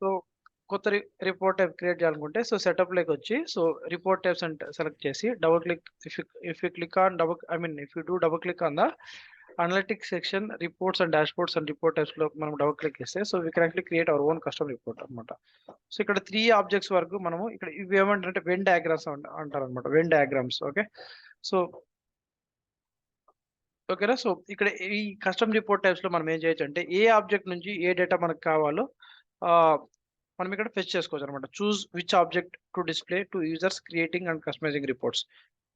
So కొత్త report type create చేయాలనుకుంటే so setup లోకి వచ్చి సో రిపోర్ట్ టైప్స్ అంటే సెలెక్ట్ చేసి double click if you click on if you do double click on the analytics section reports and dashboards and report types లో మనం double click చేస్తే so we can actually create our own custom report అనమాట. So ఇక్కడ 3 objects వరకు మనము ఇక్కడ ఇవి ఏమంటారంటే వెన్ డయాగ్రామ్స్ అంటారు అనమాట. Venn diagrams okay. సో ఓకేనా. సో ఇక్కడ ఈ కస్టమ్ రిపోర్ట్ టైప్స్ లో మనం ఏం చేయొచ్చు అంటే ఏ ఆబ్జెక్ట్ నుంచి ఏ డేటా మనకు కావాలో మనం ఇక్కడ ఫెచ్ చేసుకోవచ్చు అనమాట. చూస్ which object to display to users creating and customising reports.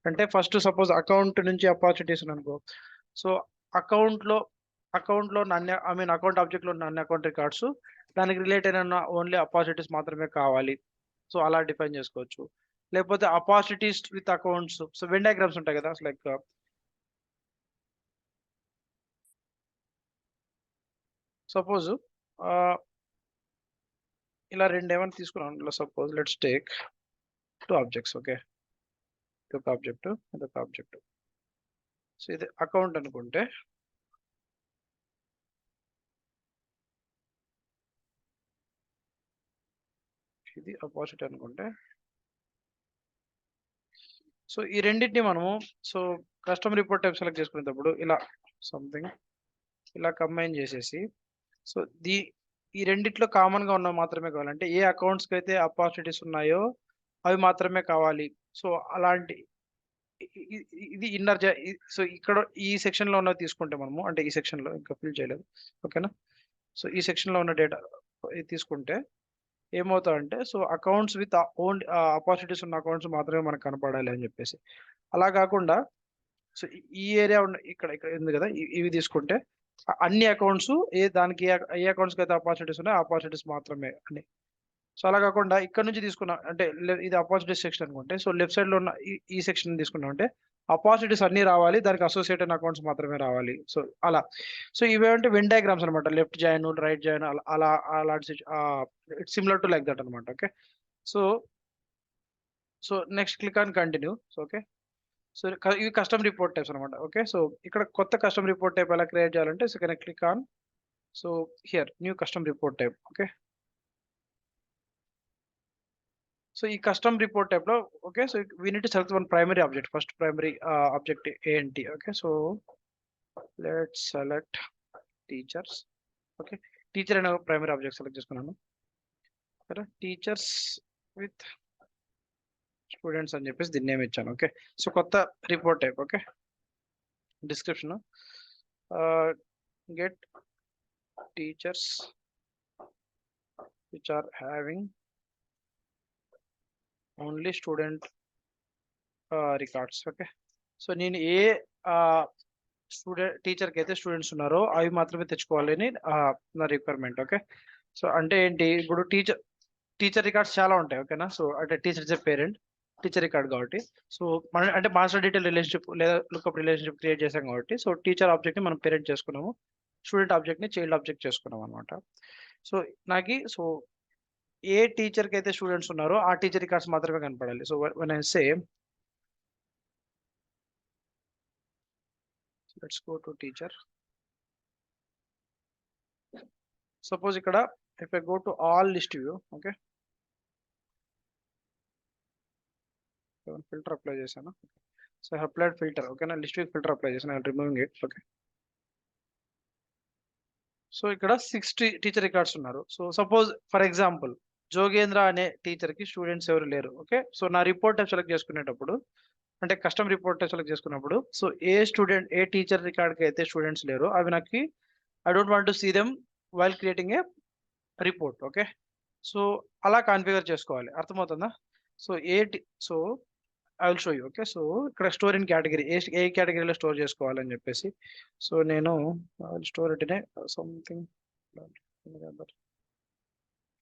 అంటే ఫస్ట్ సపోజ్ అకౌంట్ నుంచి ఆపర్చునిటీస్ అనుకో. సో అకౌంట్ లో అకౌంట్ ఆబ్జెక్ట్ లో అన్ని అకౌంట్ రికార్డ్స్ దానికి రిలేట్ అయిన ఓన్లీ ఆపర్చునిటీస్ మాత్రమే కావాలి. సో అలా డిఫైన్ చేసుకోవచ్చు. లేకపోతే opportunities with accounts. So Venn diagrams ఉంటాయి కదా లైక్ సపోజ్ ఇలా రెండు ఏమైనా తీసుకున్నాం. ఇలా suppose let's take 2 objects okay. ఇదొక ఆబ్జెక్ట్ ఇదొక ఆబ్జెక్ట్. సో ఇది అకౌంట్ అనుకుంటే ఇది ఆపర్చునిటీ అనుకుంటే సో ఈ రెండింటిని మనము so custom report type select చేసుకునేటప్పుడు ఇలా సంథింగ్ ఇలా కంబైన్ చేసేసి సో ఈ రెండిట్లో కామన్ గా ఉన్న మాత్రమే కావాలంటే ఏ అకౌంట్స్ కి అయితే ఆపర్చునిటీస్ ఉన్నాయో అవి మాత్రమే కావాలి. సో అలాంటి ఇది ఇన్నర్ సో ఇక్కడ ఈ సెక్షన్ లో ఉన్నది తీసుకుంటే మనము అంటే ఈ సెక్షన్ లో ఇంకా ఫిల్ చేయలేదు ఓకేనా. సో ఈ సెక్షన్ లో ఉన్న డేటా తీసుకుంటే ఏమవుతాయంటే so accounts with own opportunities ఉన్న అకౌంట్స్ మాత్రమే మనకు కనపడాలి అని చెప్పేసి. అలా కాకుండా సో ఈ ఏరియా ఉన్న ఇక్కడ ఉంది కదా ఇవి తీసుకుంటే అన్ని అకౌంట్స్ దానికి ఏ అకౌంట్స్కి అయితే ఆపర్చునిటీస్ ఉన్నాయో ఆపర్చునిటీస్ మాత్రమే అని. సో అలా కాకుండా ఇక్కడ నుంచి తీసుకున్నా అంటే ఇది ఆపర్చునిటీస్ సెక్షన్ అనుకుంటే సో లెఫ్ట్ సైడ్ లో ఉన్న ఈ సెక్షన్ తీసుకున్నాం అంటే ఆపర్చునిటీస్ అన్ని రావాలి, దానికి అసోసియేట్ అయిన అకౌంట్స్ మాత్రమే రావాలి. సో అలా సో ఇవేంటే వెన్ డయాగ్రామ్స్ అనమాట. లెఫ్ట్ జాయిన్ రైట్ జాయిన్ అలా అలాంటి it's similar to like that అనమాట okay. So so next click on continue. So okay. So ఇవి కస్టమ్ రిపోర్ట్ టైప్స్ అనమాట ఓకే. సో ఇక్కడ కొత్త కస్టమ్ రిపోర్ట్ టైప్ ఎలా క్రియేట్ చేయాలంటే so can click on so here new custom report type okay. So ఈ custom report type లో okay. So we need to select one primary object. First primary object ఏంటి okay. So let's select teachers okay. Teacher అనే primary object select చేసుకున్నాను. Teachers with students అని చెప్పేసి దీన్ని name ఇచ్చాను okay. So కొత్త report type okay. Description get teachers which are having only student records okay. So నేను ఏ టీచర్కి అయితే స్టూడెంట్స్ ఉన్నారో అవి మాత్రమే తెచ్చుకోవాలని నా రిక్వైర్మెంట్ ఓకే. సో అంటే ఏంటి ఇప్పుడు టీచర్ రికార్డ్స్ చాలా ఉంటాయి ఓకేనా. సో అంటే teacher is a parent teacher record కాబట్టి సో మనం అంటే మాస్టర్ డీటెయిల్ రిలేషన్షిప్ లేదా లుక్అప్ రిలేషన్షిప్ క్రియేట్ చేసాం కాబట్టి సో టీచర్ ఆబ్జెక్ట్ ని మనం పేరెంట్ చేసుకున్నాము, స్టూడెంట్ ఆబ్జెక్ట్ ని చైల్డ్ ఆబ్జెక్ట్ చేసుకున్నాం అనమాట. సో నాకు సో ఏ టీచర్ కి అయితే స్టూడెంట్స్ ఉన్నారో ఆ టీచర్ రికార్డ్స్ మాత్రమే కనపడాలి. So when I say let's go to teacher. Suppose ఇక్కడ if I go to all list view okay. Filter apply చేశాను. So I have applied filter okay నా లిస్ట్ వ్యూ ఫిల్టర్ అప్లై చేశాను. I am removing it okay. So ఇక్కడ 60 teacher records ఉన్నారు. So suppose for example Jogendra అనే teacher కి students ఎవరు లేరు okay. So నా రిపోర్ట్ టైప్ సెలెక్ట్ చేసుకునేటప్పుడు అంటే కస్టమ్ రిపోర్ట్ టైప్ సెలెక్ట్ చేసుకున్నప్పుడు సో ఏ టీచర్ రికార్డ్ కి అయితే స్టూడెంట్స్ లేరు అవి నాకు I don't want to see them while creating a report okay. So అలా కాన్ఫిగర్ చేసుకోవాలి. అర్థమవుతుందా. So so I will show you okay. So ఇక్కడ స్టోర్ ఇన్ కేటగిరీ ఏ కేటగిరీలో స్టోర్ చేసుకోవాలని చెప్పేసి సో నేను store it in something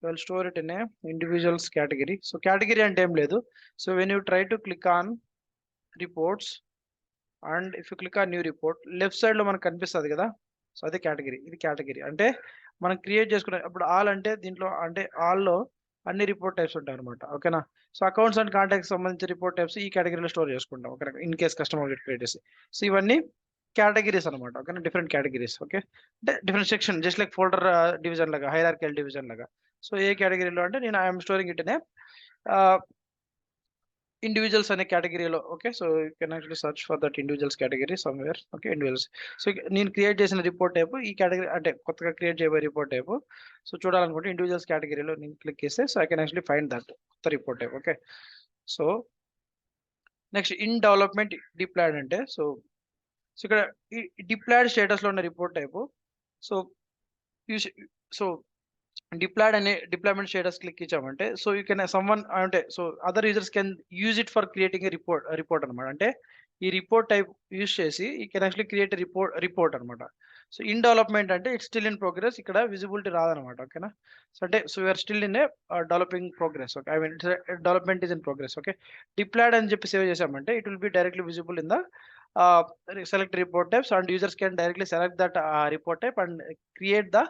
will store it in a individuals category. So category అంటే ఏం లేదు. So when you try to click on reports and if you click on new report left side లో మనకు కనిపిస్తుంది కదా. So అదే category. ఇది category అంటే మనం క్రియేట్ చేసుకునే అప్పుడు ఆల్ అంటే దీంట్లో అంటే ఆల్లో అన్ని రిపోర్ట్ టైప్స్ ఉంటాయి అనమాట ఓకేనా. సో అకౌంట్స్ అండ్ కాంటాక్ట్స్ సంబంధించిన రిపోర్ట్ టైప్స్ ఈ కేటగిరీలో స్టోర్ చేసుకుంటాం okay. In case customer create చేసి సో ఇవన్నీ కేటగిరీస్ అనమాట ఓకేనా. Different categories okay. అంటే different section just like folder division లాగా హైరార్కికల్ డివిజన్ లాగా. సో ఏ కేటగిరీలో అంటే నేను I'm storing it in individuals అనే కేటగిరీలో. Okay, so you can actually search for that individuals category somewhere. Okay, individuals. So నేను క్రియేట్ చేసిన రిపోర్ట్ టైప్ ఈ కేటగిరీ అంటే కొత్తగా క్రియేట్ చేయబోయే రిపోర్ట్ టైప్. సో చూడాలనుకుంటే ఇండివిజువల్స్ కేటగిరీలో నేను క్లిక్ చేస్తే so I can actually find that కొత్త report type. Okay, so next in development deployed అంటే సో ఇక్కడ ఈ డిప్లాయిడ్ స్టేటస్లో ఉన్న report type. So so deployment status click ఇచ్చామంటే సో యూ కెన్ సమ్వన్ అంటే so other users can use it for creating report అనమాట. అంటే ఈ రిపోర్ట్ టైప్ యూజ్ చేసి ఈ కెన్ యాక్చువల్లీ క్రియేట్ రిపోర్ట్ అనమాట. సో ఇన్ డెవలప్మెంట్ అంటే ఇట్స్ స్టిల్ ఇన్ ప్రోగ్రెస్, ఇక్కడ విజిబిలిటీ రాదనమాట. ఓకేనా, సో అంటే so you're still in a developing progress. Okay, I mean development is in progress. Okay, deployed అని చెప్పి సేవ్ చేసామంటే it will be directly visible in the select report types and users can directly select that report type and create the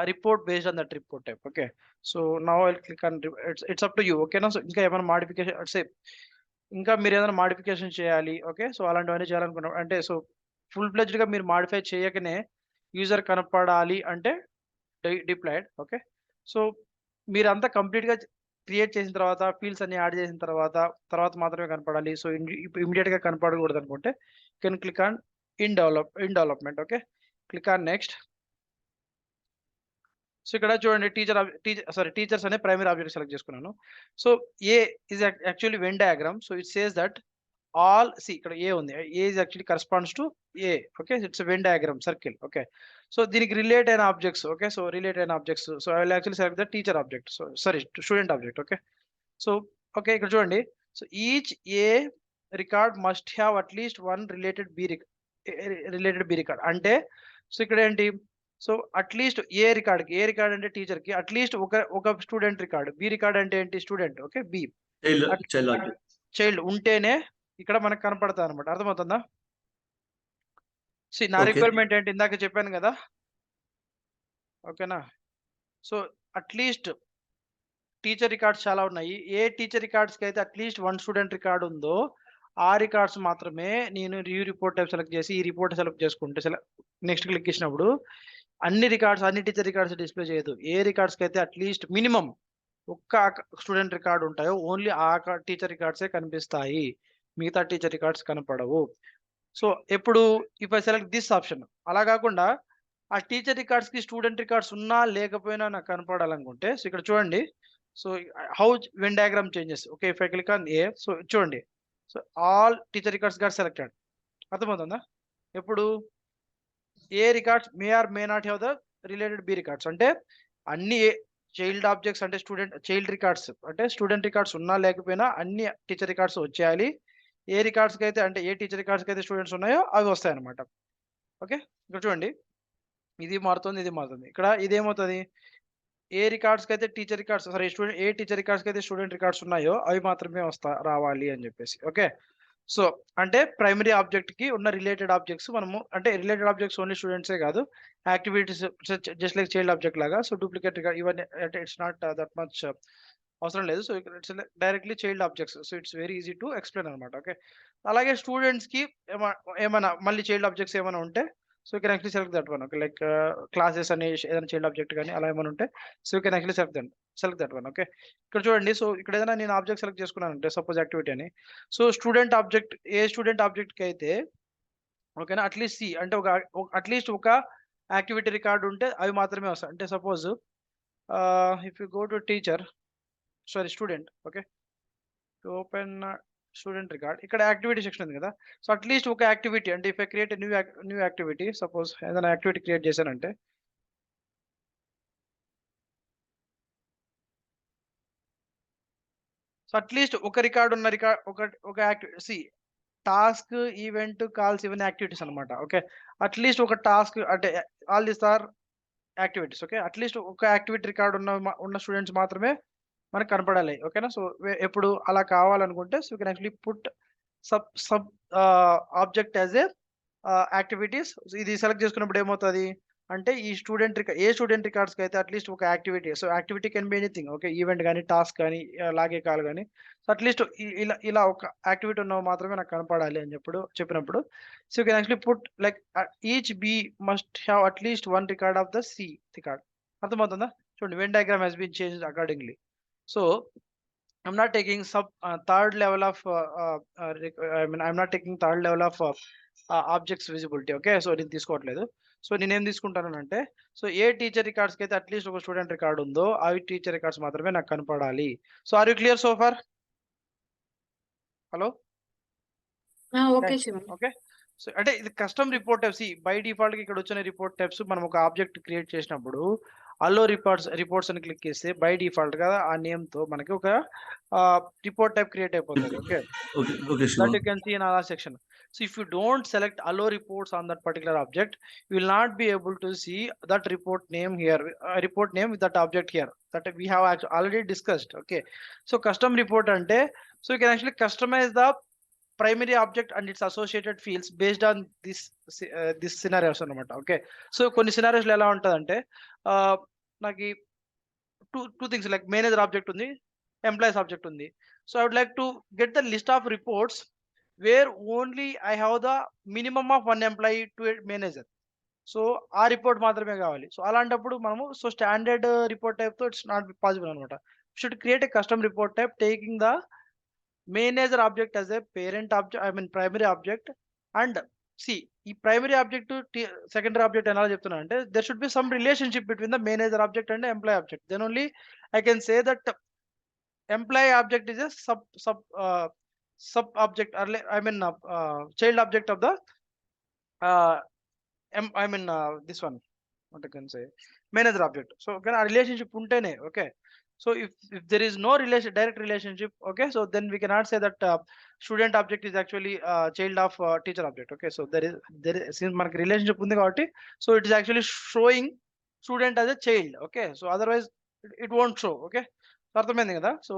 report based on that report type. Okay, so now I'll click on it's up to you. Okay, now so ఇంకా ఏమైనా modification సే ఇంకా మీరు ఏదైనా modification చేయాలి. Okay, so అలాంటివన్నీ చేయాలనుకున్నాం అంటే so full fledged గా మీరు మాడిఫై చేయకనే యూజర్ కనపడాలి అంటే డిప్లాయిడ్. ఓకే, సో మీరంతా కంప్లీట్ గా క్రియేట్ చేసిన తర్వాత ఫీల్డ్స్ అన్ని యాడ్ చేసిన తర్వాత మాత్రమే కనపడాలి. సో ఇమీడియట్ గా కనపడకూడదు అనుకుంటే can click on in development. Okay, click on next. So ఇక్కడ చూడండి టీచర్స్ అనే ప్రైమరీ ఆబ్జెక్ట్ సెలెక్ట్ చేసుకున్నాను. So A is actually venn diagram. So it says that all C ఇక్కడ ఏ ఉంది, A is actually corresponds to A. Okay, it's venn diagram circle. Okay, so దీనికి relate అయిన objects. Okay, so relate అయిన objects. So I will actually select the teacher object. So sorry student object. Okay, so okay ఇక్కడ చూడండి. So each A record must have at least one related B record అంటే so ఇక్కడ ఏంటి, so at least A record అంటే teacher కి at least ఒక student record, B record అంటే ఏంటి స్టూడెంట్. ఓకే, బి చైల్డ్ ఉంటేనే ఇక్కడ మనకు కనపడతా అనమాట. అర్థమవుతుందా? సో నా రిక్వైర్మెంట్ ఏంటి ఇందాక చెప్పాను కదా. ఓకేనా, సో అట్లీస్ట్ టీచర్ రికార్డ్స్ చాలా ఉన్నాయి. ఏ టీచర్ రికార్డ్స్కి అయితే అట్లీస్ట్ వన్ స్టూడెంట్ రికార్డ్ ఉందో ఆ రికార్డ్స్ మాత్రమే నేను రివ్యూ రిపోర్ట్ టైప్ సెలెక్ట్ చేసి ఈ రిపోర్ట్ సెలెక్ట్ చేసుకుంటే నెక్స్ట్ క్లిక్ చేసినప్పుడు అన్ని టీచర్ రికార్డ్స్ డిస్ప్లే చేయదు. ఏ రికార్డ్స్కి అయితే అట్లీస్ట్ మినిమం ఒక్క స్టూడెంట్ రికార్డు ఉంటాయో ఓన్లీ ఆ టీచర్ రికార్డ్సే కనిపిస్తాయి, మిగతా టీచర్ రికార్డ్స్ కనపడవు. సో ఎప్పుడు if I select this option అలా కాకుండా ఆ టీచర్ రికార్డ్స్కి స్టూడెంట్ రికార్డ్స్ ఉన్నా లేకపోయినా నాకు కనపడాలనుకుంటే సో ఇక్కడ చూడండి. So how Venn diagram changes. Okay, if I click on a so చూడండి. So all teacher records got selected. అర్థమవుతుందా? ఎప్పుడు A records may or may not have the related B records అంటే అన్ని చైల్డ్ ఆబ్జెక్ట్స్ అంటే child records అంటే student records ఉన్నా లేకపోయినా అన్ని టీచర్ రికార్డ్స్ వచ్చేయాలి. ఏ రికార్డ్స్కి అయితే అంటే ఏ టీచర్ రికార్డ్స్కి అయితే స్టూడెంట్స్ ఉన్నాయో అవి వస్తాయి అనమాట. ఓకే, ఇక్కడ చూడండి ఇది మారుతుంది. ఇక్కడ ఇదేమవుతుంది, ఏ రికార్డ్స్కి అయితే టీచర్ రికార్డ్స్ ఏ టీచర్ రికార్డ్స్కి అయితే స్టూడెంట్ రికార్డ్స్ ఉన్నాయో అవి మాత్రమే రావాలి అని చెప్పేసి. ఓకే, సో అంటే ప్రైమరీ ఆబ్జెక్ట్ కి ఉన్న రిలేటెడ్ ఆబ్జెక్ట్స్ మనము అంటే రిలేటెడ్ ఆబ్జెక్ట్స్ ఓన్లీ స్టూడెంట్సే కాదు, activities just like child object లాగా. సో డూప్లికేట్ ఇవన్నీ అంటే ఇట్స్ నాట్ దట్ మచ్ అవసరం లేదు. So it's directly child objects. So it's very easy to explain అనమాట. ఓకే, అలాగే స్టూడెంట్స్ కి ఏమైనా మళ్ళీ చైల్డ్ ఆబ్జెక్ట్స్ ఏమైనా ఉంటే so you can actually select that one. Okay, like classes అనే ఏదైనా చైల్డ్ ఆబ్జెక్ట్ కానీ అలా ఏమైనా ఉంటే so you can actually select that one. Okay, ఇక్కడ చూడండి. సో ఇక్కడ ఏదైనా నేను ఆబ్జెక్ట్ సెలెక్ట్ చేసుకున్నాను అంటే సపోజ్ యాక్టివిటీ అని. సో స్టూడెంట్ ఆబ్జెక్ట్ కి అయితే ఓకేనా అట్లీస్ట్ సి అంటే అట్లీస్ట్ ఒక యాక్టివిటీ రికార్డు ఉంటే అవి మాత్రమే వస్తాయి. అంటే suppose if you go to teacher student. Okay, open student record. ఇక్కడ యాక్టివిటీ సెక్షన్ ఉంది కదా. సో అట్లీస్ట్ ఒక యాక్టివిటీ అంటే if I create new activity suppose ఏదైనా యాక్టివిటీ క్రియేట్ చేశానంటే సో అట్లీస్ట్ ఒక రికార్డ్ ఉన్న ఒక యాక్టివిటీ టాస్క్ ఈవెంట్ కాల్స్ ఇవన్నీ యాక్టివిటీస్ అనమాట. ఓకే, అట్లీస్ట్ ఒక టాస్క్ అంటే all these are activities. Okay, at least ఒక యాక్టివిటీ రికార్డ్ ఉన్న స్టూడెంట్స్ మాత్రమే మనకు కనపడాలి. ఓకేనా, సో ఎప్పుడు అలా కావాలనుకుంటే so you can actually put sub object as A activities. ఇది సెలెక్ట్ చేసుకున్నప్పుడు ఏమవుతుంది అంటే ఈ ఏ స్టూడెంట్ రికార్డ్స్కి అయితే అట్లీస్ట్ ఒక activity. So activity can be anything. Okay, event కానీ టాస్క్ కానీ లాగే కాల్ కానీ సో అట్లీస్ట్ ఇలా ఒక యాక్టివిటీ ఉన్నవి మాత్రమే నాకు కనపడాలి అని చెప్పినప్పుడు so you can actually put like each B must have at least one record of the C record. అర్థమవుతుందా? చూడండి venn diagram has been changed accordingly. So I'm not taking third level of I'm not taking third level of objects visibility. Okay, so నేను తీసుకోవట్లేదు. So నేనేం తీసుకుంటానంటే, so ఏ teacher రికార్డ్స్కి అయితే at least ఒక student record ఉందో అవి టీచర్ రికార్డ్స్ మాత్రమే నాకు కనపడాలి. So are you clear so far? Hello, okay Shiva. Okay. So అంటే ఇది custom report types. By default గా ఇక్కడ వచ్చిన రిపోర్ట్ టైప్స్ మనం ఒక ఆబ్జెక్ట్ క్రియేట్ చేసినప్పుడు అల్లో రిపోర్ట్స్ అని క్లిక్ చేస్తే బై డిఫాల్ట్ గా ఆ నేమ్ తో మనకి ఒక రిపోర్ట్ టైప్ క్రియేట్ అయిపోతుంది. Okay, that you can see in our section. So if you don't select allow reports on that particular object, you will not be able to see that report name here, report name with that object here that we have already discussed. Okay, so custom report ante, so you can actually customize the primary object and its associated fields based on this scenarios అన్నమాట. Okay, so కొన్ని scenarios ఎలా ఉంటుందంటే నాకు two things like manager object ఉంది, employees object ఉంది. So I would like to get the list of reports where only I have the minimum of one employee to a manager. So ఆ report మాత్రమే కావాలి. So అలాంటప్పుడు మనము so standard report type తో it's not possible అనమాట. Should create a custom report type taking the manager object as a parent object, I mean primary object. And C ఈ primary object secondary object ఎలా చెప్తున్నా అంటే there should be some relationship between the manager object and employee object. Then only I can say that employee object is a sub object, or I mean child object of the this one, what I can say, manager object. So can a relationship untene. Okay, so if there is no direct relationship, okay, so then we cannot say that student object is actually child of teacher object. Okay, so there is since మనకి relationship ఉంది కాబట్టి so it is actually showing student as a child. Okay, so otherwise it won't show. Okay, అర్థమైంది కదా? So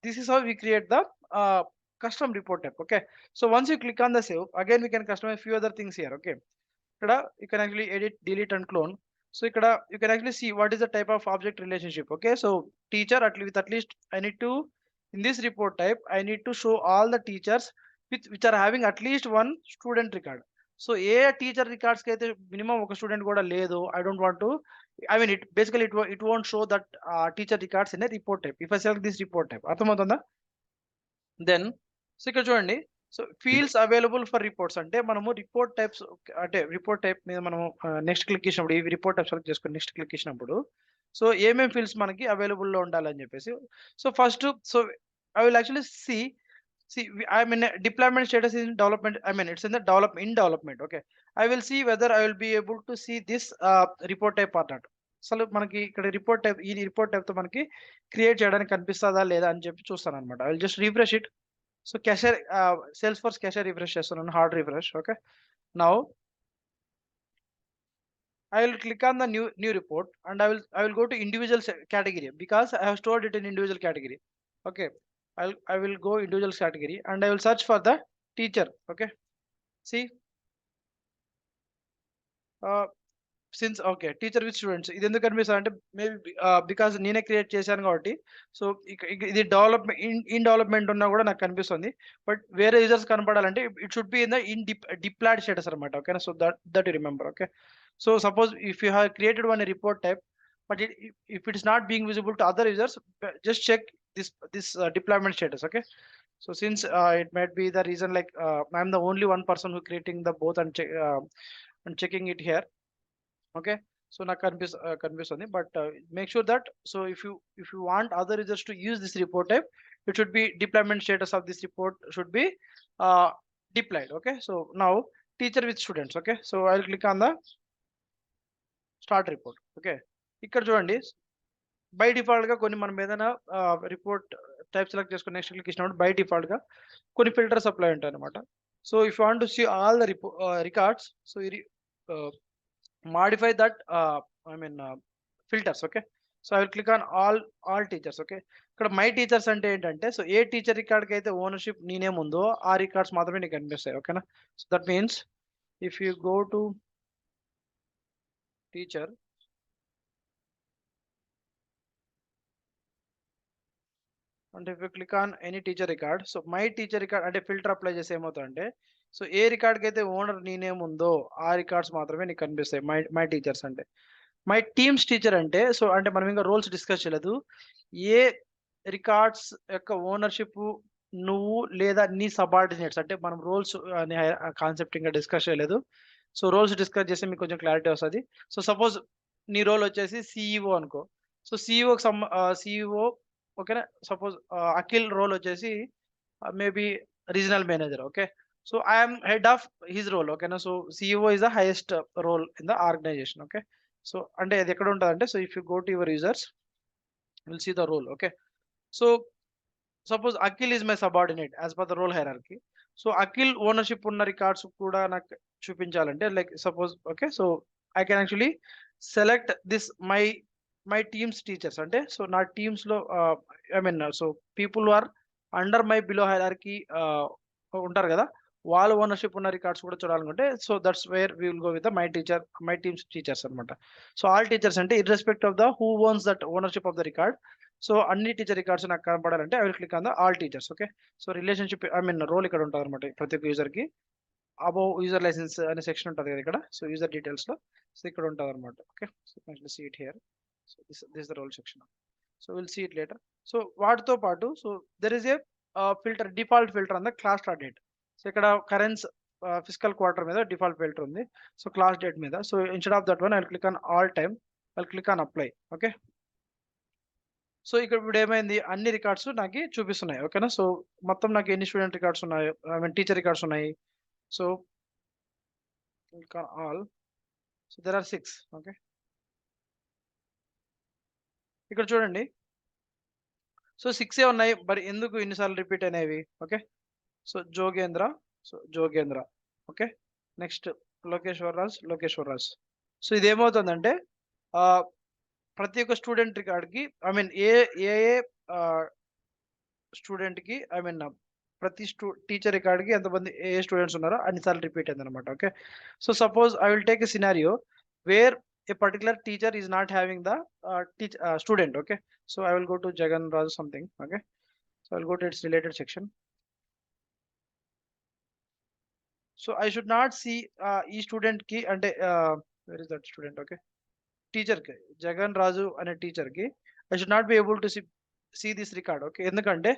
this is how we create the custom report type. Okay, so once you click on the save, again we can customize few other things here. Okay, ఇక్కడ you can actually edit, delete and clone. So ఇక్కడ you can actually see what is the type of object relationship. Okay, so teacher with at least I need to, in this report type I need to show all the teachers which are having at least one student record. So ఏ teacher records కి అయితే minimum ఒక student కూడా లేదు, I don't want to, I mean it won't show that teacher records in a report type if I select this report type. అర్థమవుతుందా? Then so ఇక్కడ చూడండి, so fields available for reports అంటే మనము report types అంటే report type మీద మనము next click చేసినప్పుడు ఈ రిపోర్ట్ టైప్ సెలెక్ట్ చేసుకొని నెక్స్ట్ క్లిక్ చేసినప్పుడు సో ఏమేమి ఫీల్డ్స్ మనకి అవైలబుల్ లో ఉండాలని చెప్పేసి. So first so I will actually see I mean deployment status is in development, I mean it's in the development. Okay, I will see whether I will be able to see this report type or not. అసలు మనకి ఇక్కడ report type, ఈ report type తో మనకి create చేయడానికి కనిపిస్తుందా లేదా అని చెప్పి చూస్తాను అనమాట. I will just refresh it. So cashier Salesforce cashier refresh చేస్తున్నాను, hard refresh. Okay, now I will click on the new report and I will go to individual category because I have stored it in individual category. Okay, I will go individual category and I will search for the teacher. Okay, see since okay teacher with students ఇది ఎందుకు కనిపిస్తుంది అంటే maybe because నేనే create చేశాను కాబట్టి. So ఇది development in development ఉన్నా కూడా నాకు కనిపిస్తుంది, బట్ వేరే యూజర్స్ కనపడాలంటే it should be in the deployed status అనమాట. ఓకేనా, so that you remember. Okay, so suppose if you have created one report type but if it is not being visible to other users, just check this deployment status. Okay, so since it might be the reason like I'm the only one person who creating the both and checking it here. Okay, so now కనిపిస్తుంది, but make sure that so if you want other users to use this report type, it should be deployment status of this report should be deployed. Okay, so now teacher with students. Okay, so I'll click on the start report. Okay, ఇక్కడ చూడండి by default గా కొన్ని మనం ఏదైనా report type select చేసుకుని next click చేసినప్పుడు by default గా కొన్ని ఫిల్టర్స్ అప్లై ఉంటాయి అనమాట. So if want to see all the records, so modify that I mean filters. Okay, so I will click on all teachers. Okay, ఇక్కడ my teachers అంటే ఏంటంటే so ఏ teacher రికార్డ్కి అయితే ownership నేనేం ఉందో ఆ రికార్డ్స్ మాత్రమే నీకు కనిపిస్తాయి. ఓకేనా, so that means if you go to teacher and if you click on any teacher record, so my teacher record అంటే ఫిల్టర్ అప్లై చేసి ఏమవుతుందంటే సో ఏ రికార్డ్కి అయితే ఓనర్ నీ నేమ్ ఉందో ఆ రికార్డ్స్ మాత్రమే నీకు కనిపిస్తాయి మై టీచర్స్ అంటే. మై టీమ్స్ టీచర్ అంటే సో అంటే మనం ఇంకా రోల్స్ డిస్కస్ చేయలేదు. ఏ రికార్డ్స్ యొక్క ఓనర్షిప్ నువ్వు లేదా నీ సబార్డినేట్స్, అంటే మనం రోల్స్ అనే కాన్సెప్ట్ ఇంకా డిస్కస్ చేయలేదు. సో రోల్స్ డిస్కస్ చేస్తే మీకు కొంచెం క్లారిటీ వస్తుంది. సో సపోజ్ నీ రోల్ వచ్చేసి సిఇఓ అనుకో. సో సిఇఓకి సిఇఓ ఓకేనా. సపోజ్ అఖిల్ రోల్ వచ్చేసి maybe regional manager. Okay, so I'm head of his role. ఓకేనా. So CEO is the highest role in the organisation. Okay, so అంటే అది ఎక్కడ ఉంటుంది అంటే, so if you go to your users will see the role. Okay, so suppose Akhil is my subordinate as per the role hierarchy. So Akhil ownership ఉన్న records కూడా నాకు చూపించాలంటే like suppose okay, so I can actually select this my teams teachers. అంటే so నా teams లో I mean so people are under my below hierarchy ఉంటారు కదా, వాళ్ళ ఓనర్షిప్ ఉన్న రికార్డ్స్ కూడా చూడాలనుకుంటే so that's where we will go with my teams teachers అనమాట. సో ఆల్ టీచర్స్ అంటే irrespective of the who owns that ownership of the record. So అన్ని teacher records నాకు కనపడాలంటే I will click on the all teachers. Okay, so relationship I mean role ఇక్కడ ఉంటుంది అనమాట. ప్రతి ఒక్క యూజర్ కి అబౌవ్ యూజర్ లైసెన్స్ అనే సెక్షన్ ఉంటుంది కదా ఇక్కడ. సో యూజర్ డీటెయిల్స్ లో సో ఇక్కడ ఉంటుంది అనమాట. Okay, so see it here. So this the role section. So will see it later. So వాటితో పాటు so there is a filter, default filter on the class start date. So ఇక్కడ కరెన్స్ physical quarter మీద default filter ఉంది. So class date మీద. So instead of that one I will click on all time, I will click on apply. Okay, so ఇక్కడ ఇప్పుడు ఏమైంది, అన్ని records నాకు చూపిస్తున్నాయి. ఓకేనా. సో మొత్తం నాకు ఎన్ని స్టూడెంట్ రికార్డ్స్ ఉన్నాయి, ఐ మీన్ టీచర్ రికార్డ్స్ ఉన్నాయి. So all, so there are 6. Okay, ఇక్కడ చూడండి. సో 6 ఉన్నాయి, మరి ఎందుకు ఎన్నిసార్లు రిపీట్ అయినవి. Okay, so Jogendra. Okay, next Lokeshwar Raj. So ఇది ఏమవుతుందంటే ప్రతి ఒక్క స్టూడెంట్ రికార్డ్కి ఐ మీన్ ఏ స్టూడెంట్కి ఐ మీన్ ప్రతి టీచర్ రికార్డ్కి ఎంతమంది ఏ స్టూడెంట్స్ ఉన్నారో అన్నిసార్లు రిపీట్ అయింది అనమాట. Okay, so suppose I will take a scenario wear a particular teacher is not having the student. Okay, so I will go to Jagan Raju something. Okay, so I'll go to its related section. So I should not see e student ki ante where is that student. Okay, teacher ki Jagan Raju ane teacher ki I should not be able to see this record. Okay, endukante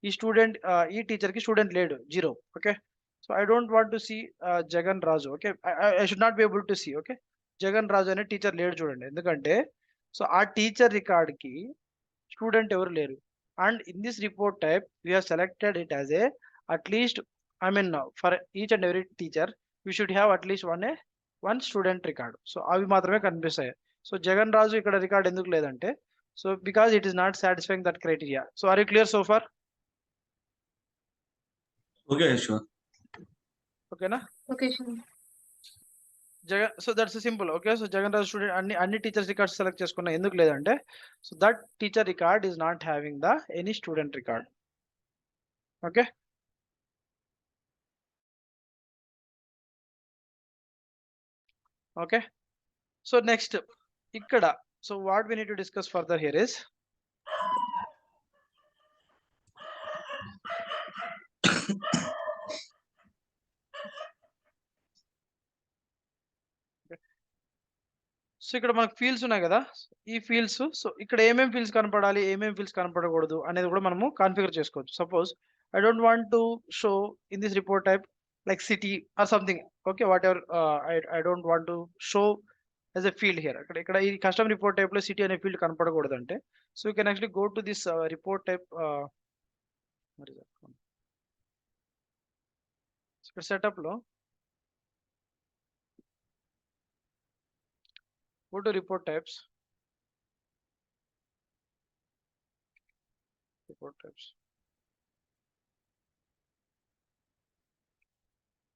ee student ee teacher ki student ledu 0. Okay, so I don't want to see Jagan Raju. Okay, I should not be able to see. Okay, Jagan Raju అనే teacher లేడు చూడండి, ఎందుకంటే so ఆ teacher record కి student ఎవరు లేరు. And in this report type we have selected it as A at least I mean for each and every teacher we should have at least one student record. So అవి మాత్రమే కనిపిస్తాయి. So Jagan రాజు ఇక్కడ record ఎందుకు లేదంటే so because it is not satisfying that criteria. So are you clear so far? Okay sure. ఓకేనా. Okay sure. Jagan, so that's simple. Okay, so Jagan Raju student అన్ని teachers records select చేసుకున్నా ఎందుకు లేదంటే so that teacher record is not having the any student record. Okay, okay, so next ఇక్కడ so what we need to discuss further here is so ఇక్కడ మనకు fields ఉన్నాయి కదా, ఈ ఫీల్డ్స్ సో ఇక్కడ ఏమేమి ఫీల్డ్స్ కనపడాలి, ఏమేమి ఫీల్డ్స్ కనపడకూడదు అనేది కూడా మనము కాన్ఫిగర్ చేసుకోవచ్చు. Suppose I don't want to show in this report type like city or something. Okay, what ever I don't want to show as a field here. ఇక్కడ ఈ కస్టమ్ రిపోర్ట్ టైప్ లో city అనే field కనపడకూడదు అంటే so you can actually go to this report type ఇక్కడ setup లో go to report types.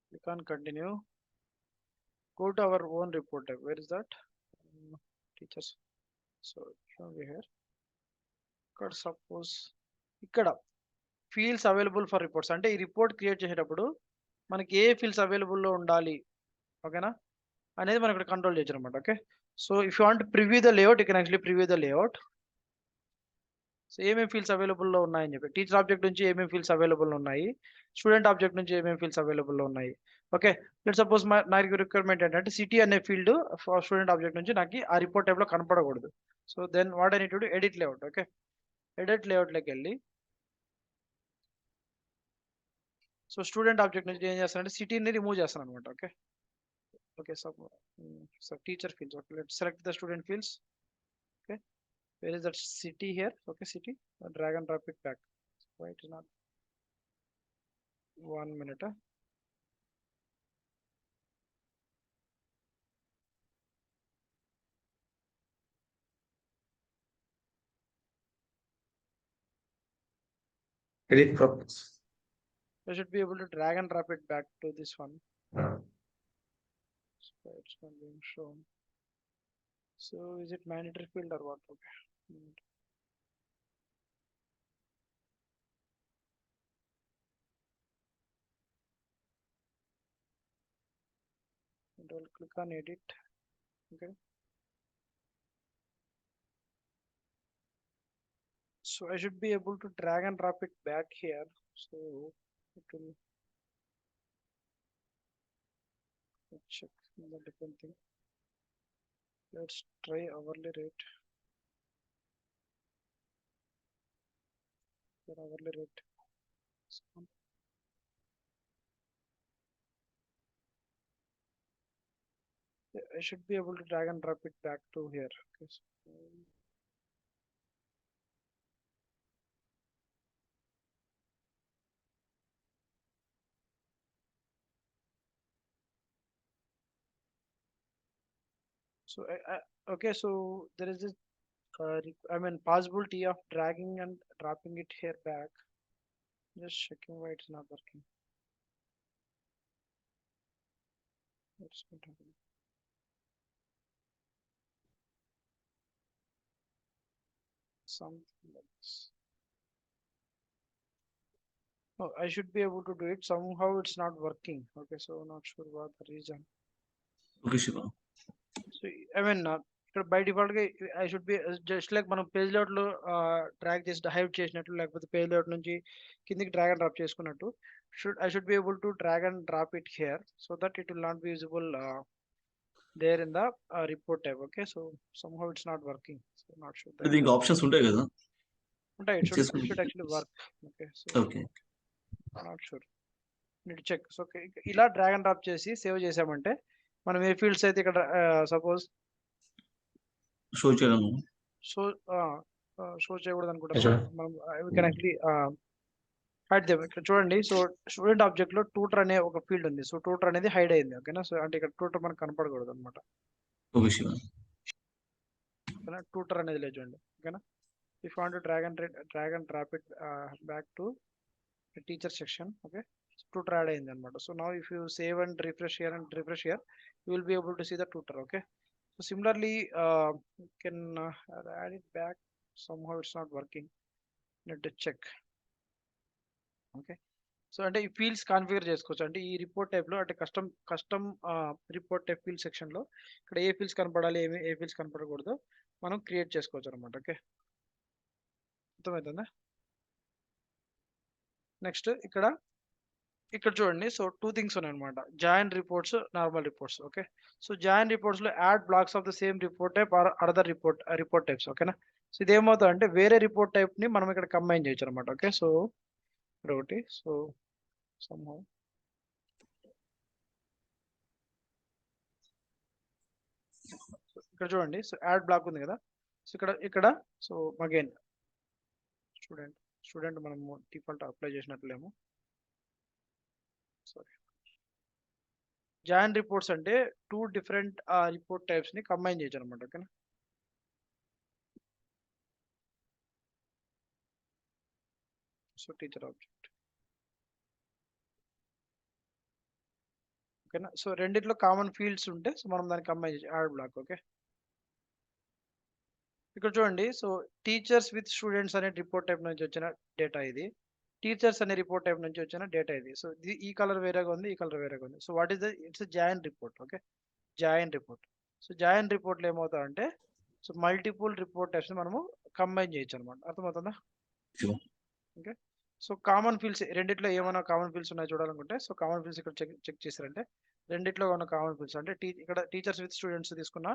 Click on continue. Go to our own report type. Where is that? Teachers. So here. Suppose ikkada fields available for reports. అంటే ఈ report create చేసేటప్పుడు మనకి ఏ fields available లో ఉండాలి ఓకేనా అనేది మనం ఇక్కడ కంట్రోల్ చేయొచ్చు అనమాట. Okay, so if you want preview the layout you can actually preview the layout. So ఏమేమి ఫీల్డ్స్ అవైలబుల్లో ఉన్నాయని చెప్పి టీచర్ ఆబ్జెక్ట్ నుంచి ఏమేమి ఫీల్డ్స్ అవైలబుల్ ఉన్నాయి, స్టూడెంట్ ఆబ్జెక్ట్ నుంచి ఏమేమి ఫీల్డ్స్ అవైలబుల్లో ఉన్నాయి. ఓకే, లెట్ సపోజ్ నాకు రిక్వైర్మెంట్ ఏంటంటే సిటీ అనే ఫీల్డ్ స్టూడెంట్ ఆబ్జెక్ట్ నుంచి నాకు ఆ రిపోర్ట్ టైప్ లో కనపడకూడదు. So then what I need to do edit layout. Okay, edit layout లోకి వెళ్ళి సో స్టూడెంట్ ఆబ్జెక్ట్ నుంచి ఏం చేస్తానంటే సిటీని రిమూవ్ చేస్తాను అనమాట. Okay okay, so teacher fields. Okay, let select the student fields. Okay, where is that city here? Okay, city, drag and drop it back. Why it is not? 1 minute. Edit properties. I should be able to drag and drop it back to this one. So it's not being shown. So is it mandatory field or what? Okay. And I'll click on edit. Okay. So I should be able to drag and drop it back here. So it will check the different thing. Let's try hourly rate. For hourly rate. So, I should be able to drag and drop it back to here. Okay. So, so okay, so there is this possibility of dragging and dropping it here back. Just checking why it's not working. What's not happening? Something like this. Oh, I should be able to do it. Somehow it's not working. Okay, so not sure what the reason. Okay, Shiva. So ఇక్కడ by default గా I should be just like మనం page layout లో drag చేసి hide చేసినట్టు, లేకపోతే page layout నుంచి కిందికి drag and drop చేసుకున్నట్టు I should be able to drag and drop it here so that it will not be visible there in the report type. Okay, so somehow it's not working. So not sure that దీనికి options ఉంటాయి కదా? ఉంటాయి. It should actually work. Okay, so okay, not sure. Need to check. So ఇలా drag and drop చేసి save చేసామంటే మనం ఏ fields అయితే ఇక్కడ సపోజ్ షో చేయడం. షో చేయకూడదు అనుకుంటాం మనం. we can actually hide them. ఇక్కడ చూడండి, సో స్టూడెంట్ ఆబ్జెక్ట్ లో ట్యూటర్ అనే ఒక ఫీల్డ్ ఉంది. సో ట్యూటర్ అనేది హైడ్ అయింది. ఓకేనా, సో అంటే ఇక్కడ ట్యూటర్ మనకు కనపడకూడదు అనమాట. ఓకే శివ. ట్యూటర్ అనేది లేదు చూడండి. ఓకేనా, if you want to drag and drop it back to the teacher section. Okay, tutor add అయింది అనమాట. So now if you save and refresh here you will be able to see the tutor. Okay, so similarly you can add it back. Somehow it's not working. Need to check. Okay, so అంటే ఈ fields configure చేసుకోవచ్చు. అంటే ఈ report type లో అంటే custom report type field section లో ఇక్కడ ఏ fields కనపడాలి, ఏ ఫీల్డ్స్ కనపడకూడదు మనం క్రియేట్ చేసుకోవచ్చు అనమాట. ఓకే, అర్థమవుతుందా? నెక్స్ట్ ఇక్కడ చూడండి, సో 2 థింగ్స్ ఉన్నాయి అనమాట. Join reports, normal reports. Okay, so join reports లో add blocks of the same report type or other report types. ఓకేనా, సో ఇది ఏమవుతుంది అంటే వేరే రిపోర్ట్ టైప్ ని మనం ఇక్కడ కంబైన్ చేయొచ్చు అనమాట. ఓకే, సో ఒకటి, సో somehow ఇక్కడ చూడండి, సో యాడ్ బ్లాక్ ఉంది కదా. సో ఇక్కడ సో అగైన్ స్టూడెంట్ మనము డిఫాల్ట్ అప్లై చేసినట్లేమో. సారీ, జాయిన్ రిపోర్ట్స్ అంటే 2 డిఫరెంట్ రిపోర్ట్ టైప్స్ ని కంబైన్ చేయొచ్చు అనమాట. ఓకేనా, సో టీచర్ ఆబ్జెక్ట్. ఓకేనా, సో రెండిట్లో కామన్ ఫీల్డ్స్ ఉంటే సో మనం దాన్ని కంబైన్ చేయొచ్చు, యాడ్ బ్లాక్. ఓకే, ఇక్కడ చూడండి, సో టీచర్స్ విత్ స్టూడెంట్స్ అనే రిపోర్ట్ టైప్ నుంచి వచ్చిన డేటా ఇది, టీచర్స్ అనే రిపోర్ట్ టైప్ నుంచి వచ్చిన డేటా ఇది. సో ఈ కలర్ వేరేగా ఉంది, ఈ కలర్ వేరేగా ఉంది. So what is it's join report. Okay, join report. So join రిపోర్ట్లో ఏమవుతాయంటే సో మల్టిపుల్ రిపోర్ట్ టైప్స్ మనము కంబైన్ చేయొచ్చు అనమాట. అర్థమవుతుందా? Sure. Okay, so common fields రెండిట్లో ఏమైనా కామన్ ఫీల్డ్స్ ఉన్నాయో చూడాలనుకుంటే సో కామన్ ఫీల్డ్స్ ఇక్కడ చెక్ చేశారంటే రెండిట్లో ఉన్న కామన్ ఫీల్డ్స్ అంటే ఇక్కడ టీచర్స్ విత్ స్టూడెంట్స్ తీసుకున్నా,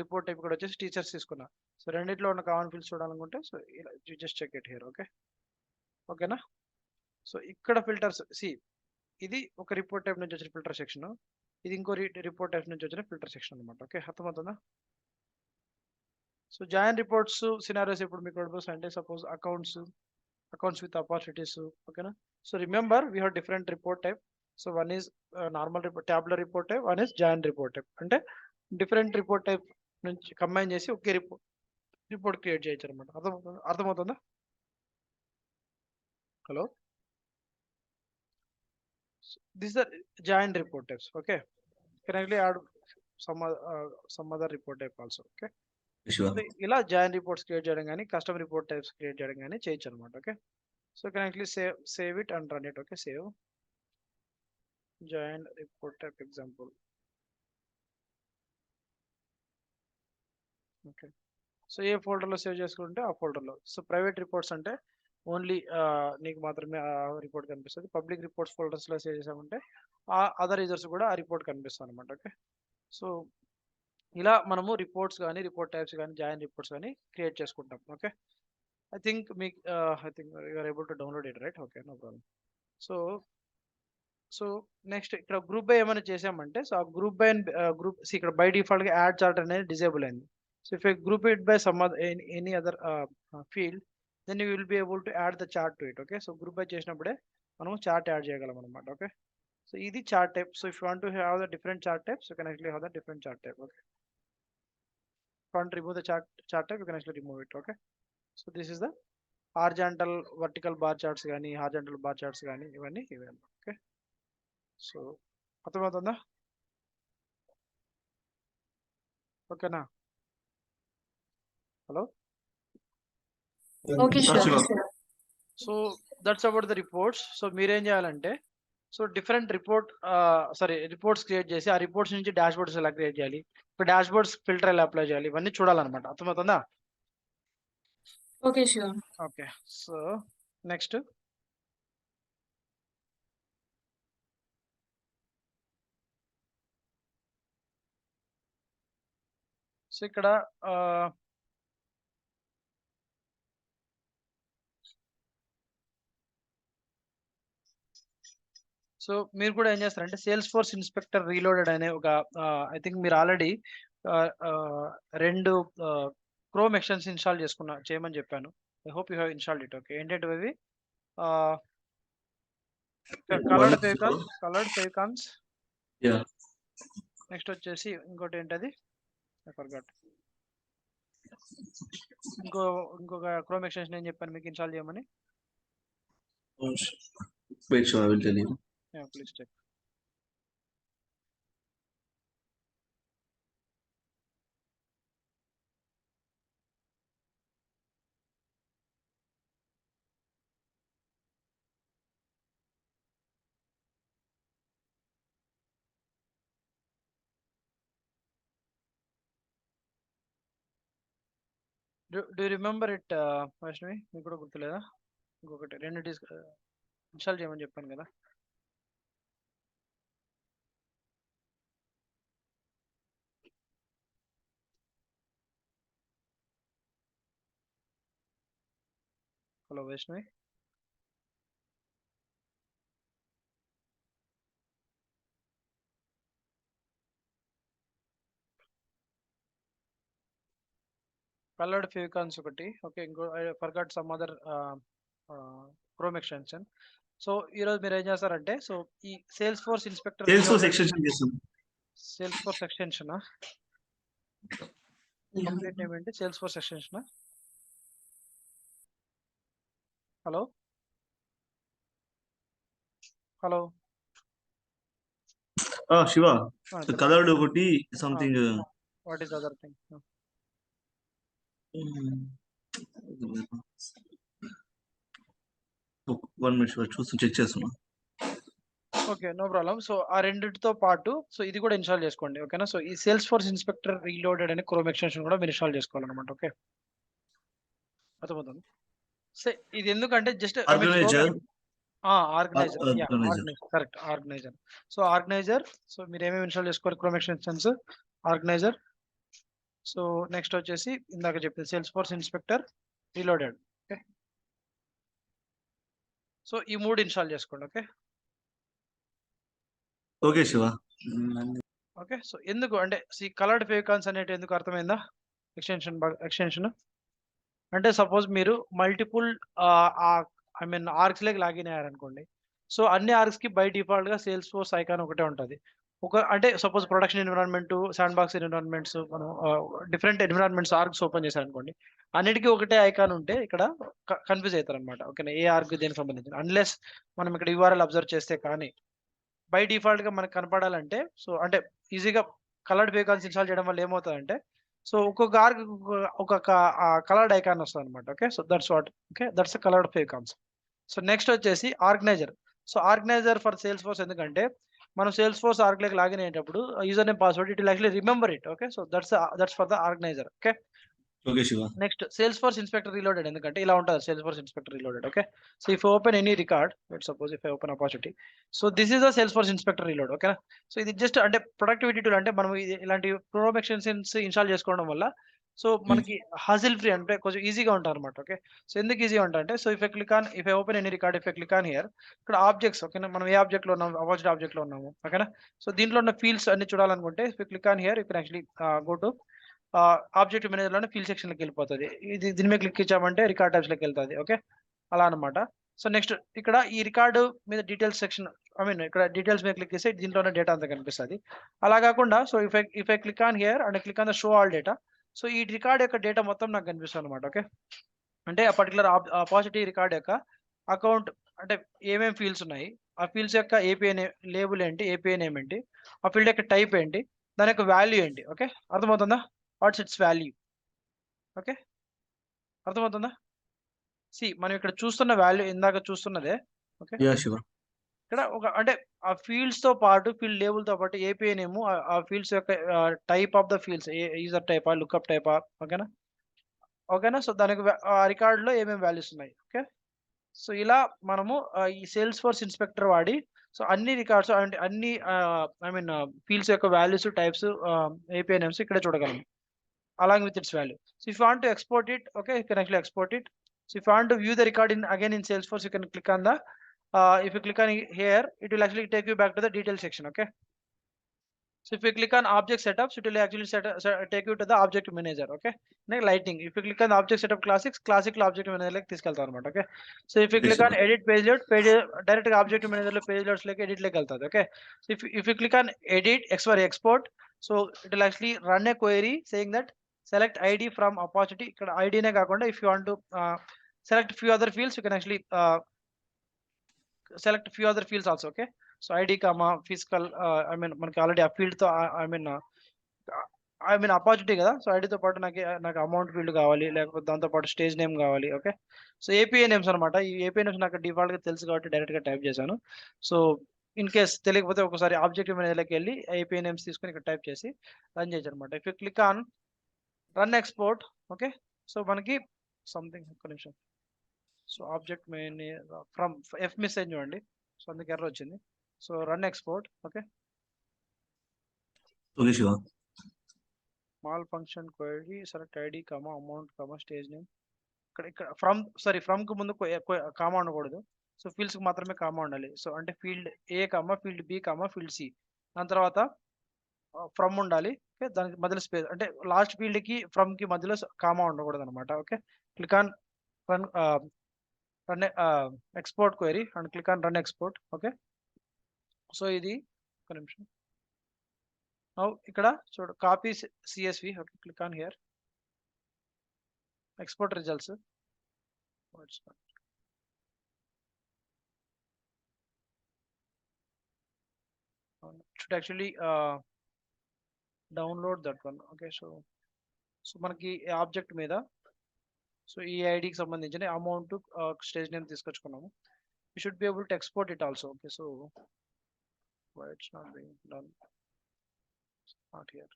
రిపోర్ట్ టైప్ కూడా వచ్చేసి టీచర్స్ తీసుకున్నా. సో రెండిట్లో ఉన్న కామన్ ఫీల్డ్స్ చూడాలనుకుంటే సో ఇలా జస్ట్ చెక్ ఇట్ హియర్. ఓకేనా. సో ఇక్కడ ఫిల్టర్స్ ఇది ఒక రిపోర్ట్ టైప్ నుంచి వచ్చిన ఫిల్టర్ సెక్షన్, ఇది ఇంకో రిపోర్ట్ టైప్ నుంచి వచ్చిన ఫిల్టర్ సెక్షన్ అనమాట. ఓకే, అర్థమవుతుందా? సో జాయిన్ రిపోర్ట్స్ సినారియోస్ ఇప్పుడు మీకు అంటే suppose accounts with opportunities. Okay. So remember we have different report type. So one is normal report, tabular report type, one is joint report type. అంటే different report type నుంచి combine చేసి ఒకే report create చేయొచ్చు అనమాట. అర్థమవుతుందా? Hello, this are joint report types. Okay, can I add some other report type also. Okay, ఇలా joint reports create చేయడం కానీ కస్టమ్ రిపోర్ట్ టైప్స్ క్రియేట్ చేయడం కానీ చేయొచ్చు అనమాట. Okay, so can actually save it and run it. Okay, save joint report type example. Okay, so A folder లో save చేసుకుంటే ఆ ఫోల్డర్ లో. సో ప్రైవేట్ రిపోర్ట్స్ అంటే ఓన్లీ నీకు మాత్రమే ఆ రిపోర్ట్ కనిపిస్తుంది. పబ్లిక్ రిపోర్ట్స్ ఫోల్డర్స్ లో సేవ్ చేసామంటే ఆ అదర్ యూజర్స్ కూడా ఆ రిపోర్ట్ కనిపిస్తుంది అనమాట. ఓకే, సో ఇలా మనము రిపోర్ట్స్ కానీ రిపోర్ట్ టైప్స్ కానీ జాయిన్ రిపోర్ట్స్ కానీ క్రియేట్ చేసుకుంటాం. Okay, I think you are able to download it, right? Okay, no problem. So next ఇక్కడ గ్రూప్ బై ఏమైనా చేసామంటే సో ఆ గ్రూప్ బై గ్రూప్ ఇక్కడ బై డిఫాల్ట్ గా యాడ్ చార్ట్ అనేది డిజేబుల్ అయింది. So if group it by some any other field then you will be able to add the chart to it. Okay, so group by చేసినప్పుడే మనం chart add చేయగలం అనమాట. Okay, so ఇది chart type. So if you want to have the different chart types you can actually have the different chart type. Okay, want remove the chart type you can actually remove it. Okay, so this is the horizontal vertical bar charts కానీ horizontal bar charts కానీ ఇవన్నీ ఇవే. Okay, so అర్థమవుతుందా? ఓకేనా? Hello, Okay, sure. So that's about the reports. So మీరేం చేయాలంటే so different reports create చేసి ఆ రిపోర్ట్స్ నుంచి డాష్ బోర్డ్స్ ఎలా క్రియేట్ చేయాలి, ఇప్పుడు డాష్ బోర్డ్స్ ఫిల్టర్ ఎలా అప్లై చేయాలి, ఇవన్నీ చూడాలన్నమాట. అర్థమవుతుందా? Okay, sure. Okay, so next so ఇక్కడ సో మీరు కూడా ఏం చేస్తారంటే సేల్స్ ఫోర్స్ ఇన్స్పెక్టర్ రీలోడెడ్ అనే ఒక ఐ థింక్ మీరు ఆల్రెడీ 2 క్రోమ్ ఎక్స్టెన్స్ ఇన్స్టాల్ చేయమని చెప్పాను. I hope you have installed it. Okay, ఏంటంటే అవి కలర్డ్ ఫేవికాన్స్, నెక్స్ట్ వచ్చేసి ఇంకోటి ఏంటది ఐ ఫర్గాట్, ఇంకొక క్రోమ్ ఎక్స్టెన్షన్ ఏం చెప్పాను మీకు ఇన్స్టాల్ చేయమని. Wait, sure, I will tell you. Yeah, please check. Do you remember it, Vaishnavi? మీకు కూడా గుర్తులేదా? ఇంకొకటి 2 ఇన్స్టాల్ చేయమని చెప్పాను కదా. హలో వైష్ణవి, కలర్డ్ ఫేవికాన్స్ ఒకటి. ఓకే, ఇంకో I forgot some other Chrome extension. So ఈరోజు మీరు ఏం చేస్తారంటే సో ఈ Salesforce inspector Salesforce extension complete name ఏంటి? Salesforce extension. Hello hello Shiva, coloured ఒకటి సంథింగ్. What is other thing? One minute చూస్తూ చెక్ చేస్తున్నా. Okay, no problem. సో ఆ రెండింటితో పాటు సో ఇది కూడా ఇన్స్టాల్ చేసుకోండి. ఓకేనా? సో ఈ సేల్స్ ఫోర్స్ ఇన్స్పెక్టర్ రీలోడెడ్ అనే క్రోమ్ ఎక్స్టెన్షన్ కూడా మీరు ఇన్స్టాల్ చేసుకోవాలన్నమాట. ఓకే, అర్థమవుతుంది. సో ఇది ఎందుకంటే just organizer organizer organizer correct organizer. So organizer, so మీరు ఏమేమి ఇన్స్టాల్ చేసుకోవాలి Chrome extensions organizer. So next వచ్చేసి ఇందాక చెప్పింది Salesforce inspector reloaded. Okay, so ఈ 3 ఇన్స్టాల్ చేసుకోండి. Okay okay Shiva. Okay, so ఎందుకు అంటే కలర్డ్ ఫేకాన్స్ అనేటి ఎందుకు అర్థమైందా? ఎక్స్టెన్షన్ అంటే సపోజ్ మీరు మల్టిపుల్ ఆర్క్స్ లేక లాగిన్ అయ్యారనుకోండి. సో అన్ని ఆర్క్స్ కి బై డిఫాల్ట్ గా సేల్స్ ఫోర్స్ ఐకాన్ ఒకటే ఉంటుంది. అంటే suppose production environment, sand box environments, మనం డిఫరెంట్ ఎన్విరాన్మెంట్స్ ఆర్క్స్ ఓపెన్ చేశారనుకోండి, అన్నిటికీ ఒకటే ఐకాన్ ఉంటే ఇక్కడ కన్ఫ్యూజ్ అవుతారు అనమాట. ఓకేనా, ఏ ఆర్క్ దేనికి సంబంధించి అన్లెస్ మనం ఇక్కడ URL అబ్జర్వ్ చేస్తే కానీ బై డిఫాల్ట్ గా మనకు కనపడాలంటే, సో అంటే ఈజీగా కలర్డ్ ఫేకాన్స్ ఇన్స్టాల్ చేయడం వల్ల ఏమవుతుందంటే, సో ఒక్కొక్క ఆర్క్ ఒక్కొక్క కలర్డ్ ఐకాన్ వస్తుంది అనమాట. Okay, so that's what. Okay, that's coloured favicons. So next వచ్చేసి organiser. So organiser for Salesforce ఎందుకంటే మనం సేల్స్ ఫోర్స్ ఆర్క్లోకి లాగిన్ అయ్యేటప్పుడు user name password it will actually remember it. Okay, so that's for the organiser. Okay, okay Shiva. Next Salesforce inspector reloaded ఎందుకంటే ఇలా ఉంటుంది Salesforce inspector reloaded. Okay, so if open any record, let's suppose if I open opportunity, so this is the Salesforce inspector reload. ఓకేనా, so ఇది just అంటే productivity tool, అంటే మనం ఇలాంటి chrome extensions install చేసుకోవడం వల్ల so మనకి హజిల్ free అంటే కొంచెం ఈజీగా ఉంటారు అనమాట. ఓకే, సో ఎందుకు ఈజీగా ఉంటారంటే, so if I open any record, if I click on here, ఇక్కడ ఆబ్జెక్ట్స్. ఓకేనా, మనం ఏ ఆబ్జెక్ట్ లో ఉన్నాము, అపార్చునిటీ ఆబ్జెక్ట్ లో ఉన్నాము. ఓకేనా, సో దీంట్లో ఉన్న ఫీల్డ్స్ అన్ని చూడాలనుకుంటే if I click on here, you can actually go to object manager లోనే ఫీల్డ్ సెక్షన్ లోకి వెళ్ళిపోతుంది. దీని మీద క్లిక్ ఇచ్చామంటే రికార్డ్ టైప్స్ లోకి వెళ్తుంది. ఓకే, అలా అనమాట. సో నెక్స్ట్ ఇక్కడ ఈ రికార్డు మీద డీటెయిల్స్ సెక్షన్, ఇక్కడ డీటెయిల్స్ మీద క్లిక్ చేస్తే దీంట్లోనే డేటా అంతా కనిపిస్తుంది. అలా కాకుండా so if I click on here and click on the show all data, so ఈ రికార్డ్ యొక్క డేటా మొత్తం నాకు కనిపిస్తుంది అనమాట. ఓకే, అంటే ఆ పర్టికులర్ అపార్చునిటీ రికార్డ్ యొక్క అకౌంట్, అంటే ఏమేమి ఫీల్డ్స్ ఉన్నాయి, ఆ ఫీల్డ్స్ యొక్క ఏపీఐ లేబుల్ ఏంటి, ఏపీఐ నేమ్ ఏంటి, ఆ ఫీల్డ్ యొక్క టైప్ ఏంటి, దాని యొక్క వాల్యూ ఏంటి. ఓకే, అర్థమవుతుందా? Watts it's value. ఓకే, అర్థమవుతుందా? మనం ఇక్కడ చూస్తున్న వాల్యూ ఇందాక చూస్తున్నదే. Okay, yeah Shiva. ఇక్కడ ఒక అంటే ఆ ఫీల్డ్స్ తో పాటు ఫీల్డ్ లేబుల్ తో పాటు ఏపీఐ నేమ్, ఆ ఫీల్డ్స్ యొక్క type of the fields, user టైపా, లుక్అప్ టైపా. ఓకేనా, ఓకేనా, సో దానికి ఆ రికార్డ్ లో ఏమేమి వాల్యూస్ ఉన్నాయి. ఓకే, సో ఇలా మనము ఈ సేల్స్ ఫోర్స్ ఇన్స్పెక్టర్ వాడి సో అన్ని రికార్డ్స్ అంటే అన్ని ఫీల్డ్స్ యొక్క వాల్యూస్, టైప్స్, ఏపీఐ నేమ్స్ ఇక్కడ చూడగలం along with its value. So if you want to export it, okay, you can actually export it. So if you want to view the record again in Salesforce, you can click on the if you click on here, it will actually take you back to the detail section. Okay, so if you click on object setups, it will actually take you to the object manager. Okay, next lighting, if you click on the object setup classic object manager like this kalta anamata. Okay, so if you click on edit page layout, direct object manager lo page layouts like edit like kalta. Okay, so if you click on edit export, so it will actually run a query saying that select ID from opportunity. ఇక్కడ ID నే కాకుండా if you want to select few other fields, you can actually select few other fields also. Okay, so ID comma physical, మనకి already ఆ field తో opportunity కదా, so ఐడితో పాటు నాకు అమౌంట్ ఫీల్డ్ కావాలి, లేకపోతే దాంతో పాటు స్టేజ్ నేమ్ కావాలి. ఓకే, సో ఏపీఐ నేమ్స్ అనమాట. ఈ ఏపీఐ నేమ్స్ నాకు డిఫాల్ట్ గా తెలుసు కాబట్టి డైరెక్ట్ గా టైప్ చేశాను. సో ఇన్ కేస్ తెలియకపోతే ఒకసారి ఆబ్జెక్ట్ మేనేజర్లోకి వెళ్ళి ఏపీఐ నేమ్స్ తీసుకుని ఇక్కడ టైప్ చేసి రన్ చేయొచ్చు అనమాట. If you click on run export, okay, so మనకి సంథింగ్ ఒక్క నిమిషం. So object from F message చూడండి, సో అందుకు ఎర్ర వచ్చింది. So run export. Okay, okay Shiva. Small function query select ID comma amount comma stage name. ఇక్కడ ఫ్రమ్ కు ముందు కామా ఉండకూడదు. సో ఫీల్డ్స్ కి మాత్రమే కామా ఉండాలి. సో అంటే field A comma field B comma field C, దాని తర్వాత ఫ్రమ్ ఉండాలి. ఓకే, దానికి మధ్యలో స్పేస్, అంటే లాస్ట్ ఫీల్డ్ కి ఫ్రమ్ కి మధ్యలో కామా ఉండకూడదు అనమాట. Okay, click on run export query and click on run export. Okay, so ఇది ఒక నిమిషం. ఇక్కడ చూడు copy CSV. Okay, click on here export results. should actually download that one. Okay, so మనకి ఆబ్జెక్ట్ మీద సో ఈ ఐడికి సంబంధించిన అమౌంట్ స్టేజ్ నేమ్ తీసుకొచ్చుకున్నాము. You should be able to export it also. Okay, so why it's not being done, not here.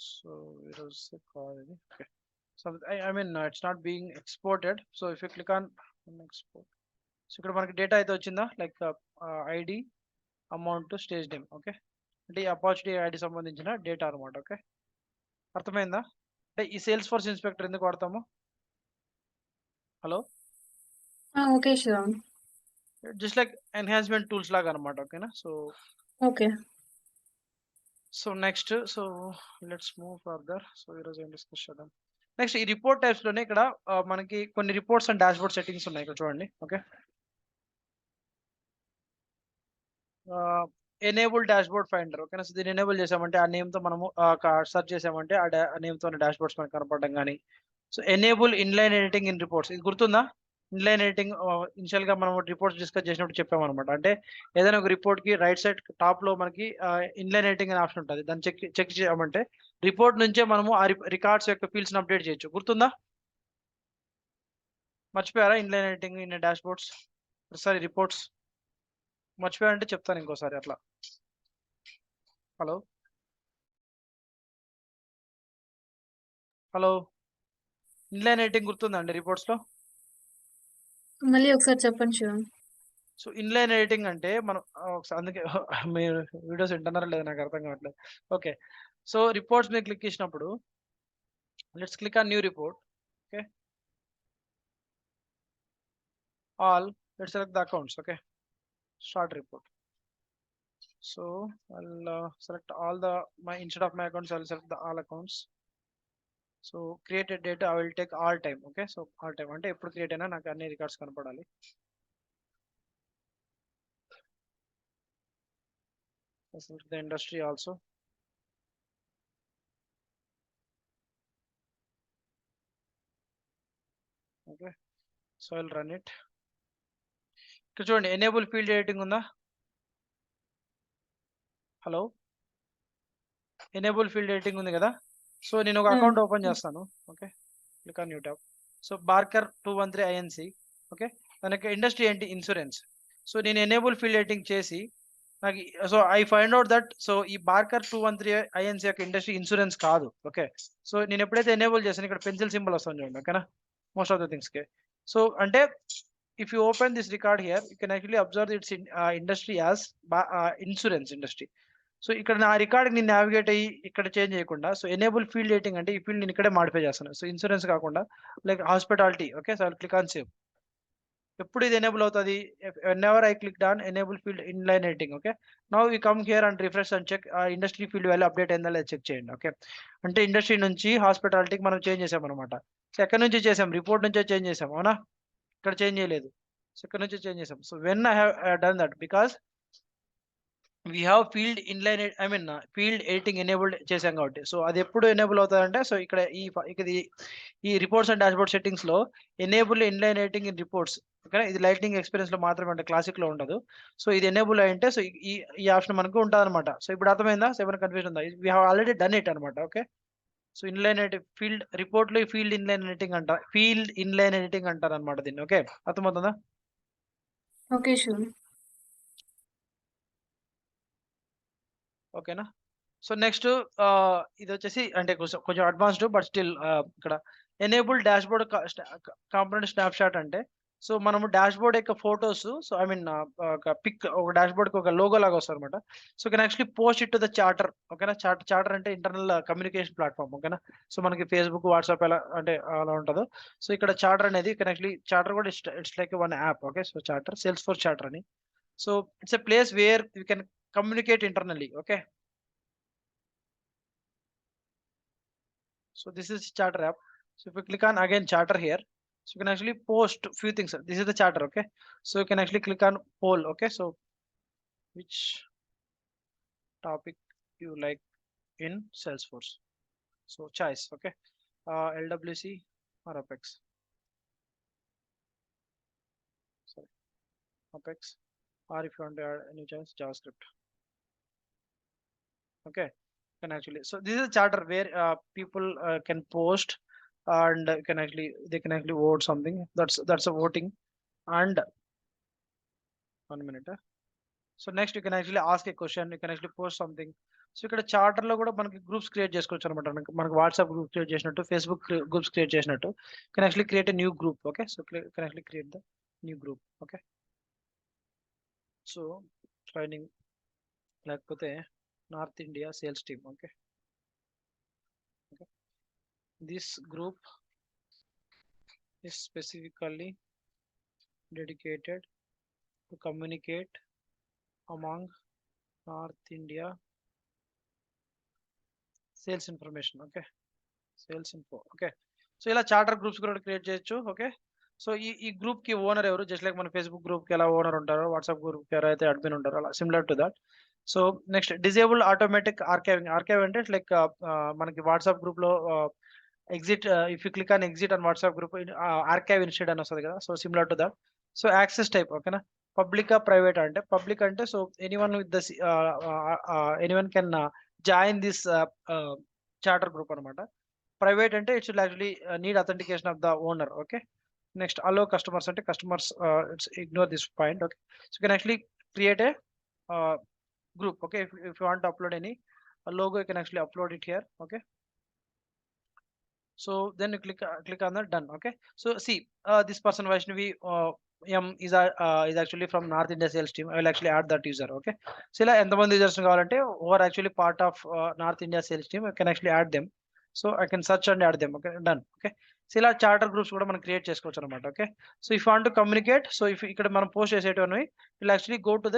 So it was the call. Okay. So I mean it's not being exported. So if you click on export, so ఇక్కడ మనకి data అయితే వచ్చిందా, like ID, amount, stage name. Okay, అంటే ఈ opportunity ID సంబంధించిన data అనమాట. Okay, అర్థమైందా? అంటే ఈ సేల్స్ ఫోర్స్ ఇన్స్పెక్టర్ ఎందుకు వాడతాము? Hello, okay Shiva. Just like enhancement tools లాగా అనమాట. ఓకేనా? Okay. So next, so let's move further. So ఈరోజు ఏం డిస్కస్ చేద్దాం. నెక్స్ట్ ఈ రిపోర్ట్ టైప్స్ లోనే ఇక్కడ మనకి కొన్ని రిపోర్ట్స్ అండ్ డాష్బోర్డ్ సెట్టింగ్స్ ఉన్నాయి. ఇక్కడ చూడండి. Okay, enable dashboard finder. ఓకేనా? సో దీన్ని ఎనేబుల్ చేసామంటే ఆ నేమ్ తో మనము సెర్చ్ చేసామంటే ఆ నేమ్ తో డాష్బోర్డ్స్ మనకు కనపడడం కానీ. So enable inline editing in reports, ఇది గుర్తుందా? ఇన్లైన్ ఎడిటింగ్ ఇనిషియల్ గా మనం రిపోర్ట్స్ డిస్కస్ చేసినప్పుడు చెప్పామన్నమాట. అంటే ఏదైనా ఒక రిపోర్ట్ కి రైట్ సైడ్ టాప్ లో మనకి ఇన్లైన్ ఎడిటింగ్ అనే ఆప్షన్ ఉంటుంది. దాన్ని చెక్ చేయమంటే రిపోర్ట్ నుంచే మనము ఆ రికార్డ్స్ యొక్క ఫీల్డ్స్ అప్డేట్ చేయొచ్చు. గుర్తుందా? మర్చిపోయారా inline editing in dashboards? Sorry, reports మర్చిపోయారంటే చెప్తాను ఇంకోసారి అట్లా. హలో హలో, ఇన్లైన్ ఎడిటింగ్ గుర్తుందండి రిపోర్ట్స్ లో? మళ్ళీ ఒకసారి చెప్పండి శివ. సో ఇన్లైన్ ఎడిటింగ్ అంటే మనం ఒకసారి, అందుకే మీరు వీడియోస్ వింటున్నారా లేదా నాకు అర్థం కావట్లేదు. ఓకే, సో రిపోర్ట్స్ మీద క్లిక్ చేసినప్పుడు let's click on new report. Okay, all, let's select the accounts. Okay, start report. So I'll select all the instead of my accounts I'll select the all accounts. So created data I will take all time. Okay, so all time అంటే ఎప్పుడు create అయినా నాకు అన్ని records కనపడాలి. Select the industry also. Okay, so I'll run it. ఇక్కడ చూడండి, enable field editing ఉందా? Hello, enable field editing ఉంది కదా? సో నేను ఒక అకౌంట్ ఓపెన్ చేస్తాను. Okay, click on new tab. So Barker 213 INC. Okay, దానికి ఇండస్ట్రీ ఏంటి? ఇన్సూరెన్స్. సో నేను ఎనేబుల్ ఫీల్డ్ ఎడిటింగ్ చేసి నాకు, so I find out that, so ఈ బార్కర్ 213 INC యొక్క ఇండస్ట్రీ ఇన్సూరెన్స్ కాదు. ఓకే, సో నేను ఎప్పుడైతే ఎనేబుల్ చేసాను ఇక్కడ పెన్సిల్ సింబల్ వస్తుంది చూడండి. ఓకేనా? మోస్ట్ ఆఫ్ ద థింగ్స్ కి. సో అంటే if you open this record here you can actually observe its industry as insurance industry. So ఇక్కడ నా రికార్డ్ నేను నావిగేట్ అయ్యి ఇక్కడ చేంజ్ చేయకుండా, సో ఎనేబుల్ ఫీల్డ్ ఎడిటింగ్ అంటే ఈ ఫీల్డ్ నేను ఇక్కడే మాడిఫై చేస్తాను. సో ఇన్సూరెన్స్ కాకుండా like hospitality. Okay, so click on save. ఎప్పుడు ఇది ఎనేబుల్ అవుతుంది? whenever I clicked on enable field inline editing. Okay, now we come here and refresh and check industry field value update అయిందా లేదా check చేయండి. Okay, అంటే industry నుంచి హాస్పిటాలిటీకి మనం change చేసాం అనమాట. సో ఎక్కడి నుంచి చేసాం? రిపోర్ట్ నుంచే చేంజ్ చేసాం, అవునా? ఇక్కడ చేంజ్ చేయలేదు. సో ఇక్కడ నుంచి చేంజ్ చేసాం. So when I have done that because we have field inline field editing enabled చేసాం కాబట్టి. సో అది ఎప్పుడు ఎనేబుల్ అవుతుందంటే, సో ఇక్కడ ఈ రిపోర్ట్స్ అండ్ డాష్బోర్డ్ సెట్టింగ్స్ లో enable inline editing in reports. Okay, ఇది లైటింగ్ ఎక్స్పీరియన్స్ లో మాత్రమే అంటే క్లాసిక్ లో ఉండదు. సో ఇది ఎనేబుల్ అయ్యింటే సో ఈ ఆప్షన్ మనకు ఉంటుంది అనమాట. సో ఇప్పుడు అర్థమైందా? సెవెన్ కన్ఫ్యూజన్ ఉందా? We have already done it అనమాట. Okay, so inline editing field report లో ఫీల్డ్ ఇన్లైన్ ఎడిటింగ్ అంటారు అనమాట దీన్ని. ఓకే, అర్థమవుతుందా? ఓకే శివ. ఓకేనా? సో నెక్స్ట్ ఇది వచ్చేసి అంటే కొంచెం అడ్వాన్స్డ్ బట్ స్టిల్ ఇక్కడ enable dashboard component snapshot అంటే, సో మనము డాష్బోర్డ్ యొక్క ఫొటోస్, సో ఒక పిక్, ఒక డాష్బోర్డ్ కి ఒక లోగో లాగా వస్తుంది అనమాట. So can actually post it to the charter. ఓకేనా? చార్టర్ అంటే ఇంటర్నల్ కమ్యూనికేషన్ ప్లాట్ఫామ్. ఓకేనా? సో మనకి ఫేస్బుక్, వాట్సాప్ ఎలా అంటే అలా ఉంటుందో, సో ఇక్కడ చార్టర్ అనేది కెన్ యాక్చువల్లీ, చార్టర్ కూడా it's like one app. Okay, so charter, Salesforce charter అని. So it's a place where you can communicate internally. Okay, so this is charter app. So if you click on again charter here, so you can actually post few things. This is the charter. Okay, so you can actually click on poll. Okay, so which topic you like in Salesforce? So choice. Okay, LWC or Apex. Sorry, Apex, or if you want to add any choice, JavaScript. Okay, can actually, so this is a charter where people can post and they can actually vote something. That's a voting. And 1 minute. So next you can actually ask a question, you can actually post something. So ఇక్కడ charter లో కూడా మనకి groups create చేసుకోవచ్చు అనమాట. మనకి WhatsApp group create చేసినట్టు, Facebook groups create చేసినట్టు can actually create a new group. Okay, so can actually create the new group. Okay, so training లేకపోతే north India sales team. Okay, this group is specifically dedicated to communicate among North India sales information. Okay, sales info. Okay, so ఇలా charter groups కూడా create చేయొచ్చు. Okay, so ఈ group కి owner ఎవరు, just like మన Facebook group కి ఎలా owner ఉంటారో, వాట్సాప్ గ్రూప్ కి ఎవరైతే అడ్మిన్ ఉంటారో అలా similar to that. So next disable automatic archiving. Archive అంటే లైక్ మనకి వాట్సాప్ గ్రూప్ లో exit if you click on exit on WhatsApp group, archive instead అని వస్తుంది కదా. So similar to that. So access type ఓకేనా, public private అంటే, public అంటే so anyone with the anyone can join this charter group అనమాట. Private అంటే it's actually need authentication of the owner. Okay, next allow customers అంటే customers it's ignore this point. Okay, so can actually create a group. Okay, if you want to upload any logo, you can actually upload it here. Okay, so then you click on the done. Okay, so see this person Vaishnavi M is actually from North India sales team. I will actually add that user. Okay, so ila ఎంతమంది users కావాలంటే who are actually part of North India sales team, I can actually add them. So I can search and add them. Okay, done. Okay, so ఇలా charter groups కూడా మనం create చేసుకోవచ్చు అనమాట. Okay, so if want to communicate, so if ఇక్కడ మనం post చేసేటివన్నీ will actually go to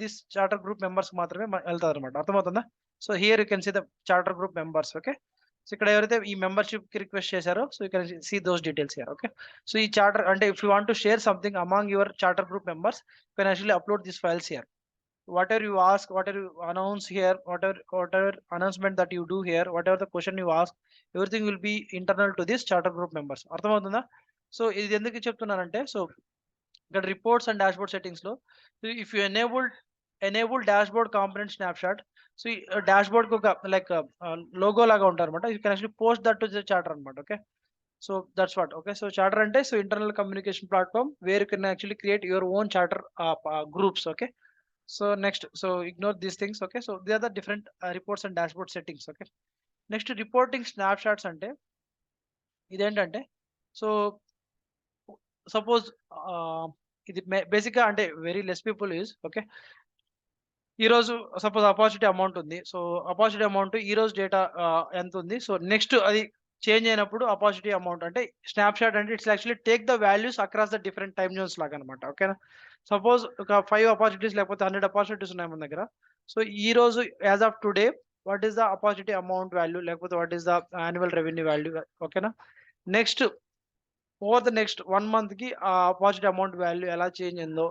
this charter group members మాత్రమే వెళ్తారు అనమాట. అర్థమవుతుందా? So here you can see the charter group members. Okay, so ఇక్కడ ఎవరైతే ఈ మెంబర్షిప్ కి రిక్వెస్ట్ చేశారో, so you can see those details here. Okay, so ఈ చార్టర్ అంటే if you want to share something among your charter group members, you can actually upload this files here. Whatever you ask, whatever you announce here, whatever announcement that you do here, whatever the question you ask, everything will be internal to this charter group members. అర్థమవుతుందా? So ఇది ఎందుకు చెప్తున్నానంటే, so ఇక్కడ reports and dashboard settings లో if you enable dashboard component snapshot, so ఈ dashboard కి ఒక like logo లాగా ఉంటారు అనమాట. You can actually post that to the charter అనమాట. Okay, so that's what. Okay, so charter అంటే so internal communication platform where you can actually create your own charter groups. Okay, so next, so ignore these things. Okay, so they are the different reports and dashboard settings. Okay, next reporting snapshots ante identante, so suppose ఇది basic గా అంటే very less people use. Okay, ఈ రోజు suppose opportunity amount ఉంది. So opportunity amount ఈ రోజు data ఎంత ఉంది, సో నెక్స్ట్ అది చేంజ్ అయినప్పుడు అపార్చునిటీ అమౌంట్ అంటే స్నాప్షాట్ అంటే it's actually take the values across the different time Jones లాగా అనమాట. ఓకేనా, సపోజ్ ఒక 5 అపార్చునిటీస్ లేకపోతే 100 అపార్చునిటీస్ ఉన్నాయి మన దగ్గర. సో ఈ రోజు as of today what is the opportunity amount value, లేకపోతే what is the annual revenue value. ఓకేనా, next over the next 1 month కి ఆ అపార్చునిటీ అమౌంట్ వాల్యూ ఎలా చేంజ్ అయిందో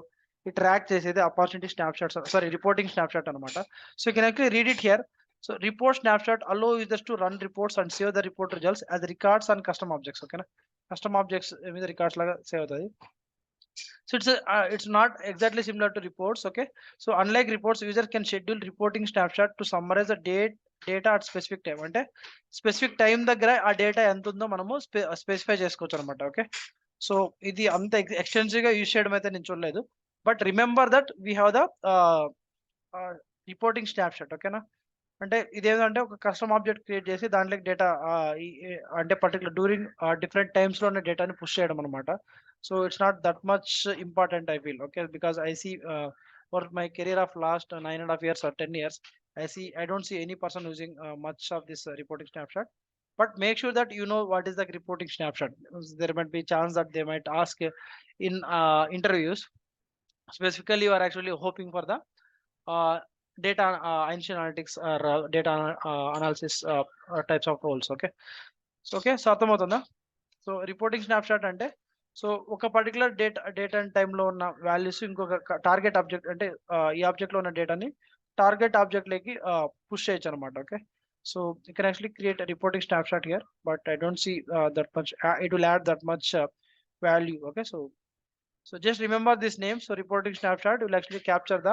ఈ ట్రాక్ చేసేది opportunity snapshots, sorry reporting snapshot అనమాట. So you can actually read it here. So report snapshot allow users to run reports and save the report results as records on custom objects. Okay na, custom objects మీద records laga save అవుతాయి. So it's not exactly similar to reports. Okay, so unlike reports, user can schedule reporting snapshot to summarize the data at specific time. అంటే specific time దగ్గర ఆ data ఎంత ఉందో మనము specify చేసుకోవచ్చు అనమాట. ఓకే, సో ఇది అంత ఎక్స్టెన్సివ్ గా యూజ్ చేయడం అయితే నేను చూడలేదు. But remember that we have the reporting snapshot. ఓకేనా, అంటే ఇదేంటంటే ఒక కస్టమ్ ఆబ్జెక్ట్ క్రియేట్ చేసి దాంట్లోకి డేటా అంటే పర్టికులర్ డ్యూరింగ్ డిఫరెంట్ టైమ్స్ లో ఉన్న డేటాని పుష్ చేయడం అనమాట. So it's not that much important I feel. Okay, because I see for my career of last 9.5 years or 10 years, I don't see any person using much of this reporting snapshot. But make sure that you know what is the reporting snapshot. There might be chance that they might ask in interviews. Specifically, you are actually hoping for the data initial analytics or data analysis types of roles. Okay, so okay, so అర్థమవుతుందా? So reporting snapshot అంటే so ఒక particular date and టైంలో ఉన్న values ఇంకొక target object అంటే ఈ object లో ఉన్న డేటాని టార్గెట్ ఆబ్జెక్ట్ లోకి పుష్ చేయొచ్చు అనమాట. Okay, so you can actually create reporting snapshot here, but I don't see that much it will add that much value. Okay, so just remember this name. So reporting snapshot will actually capture the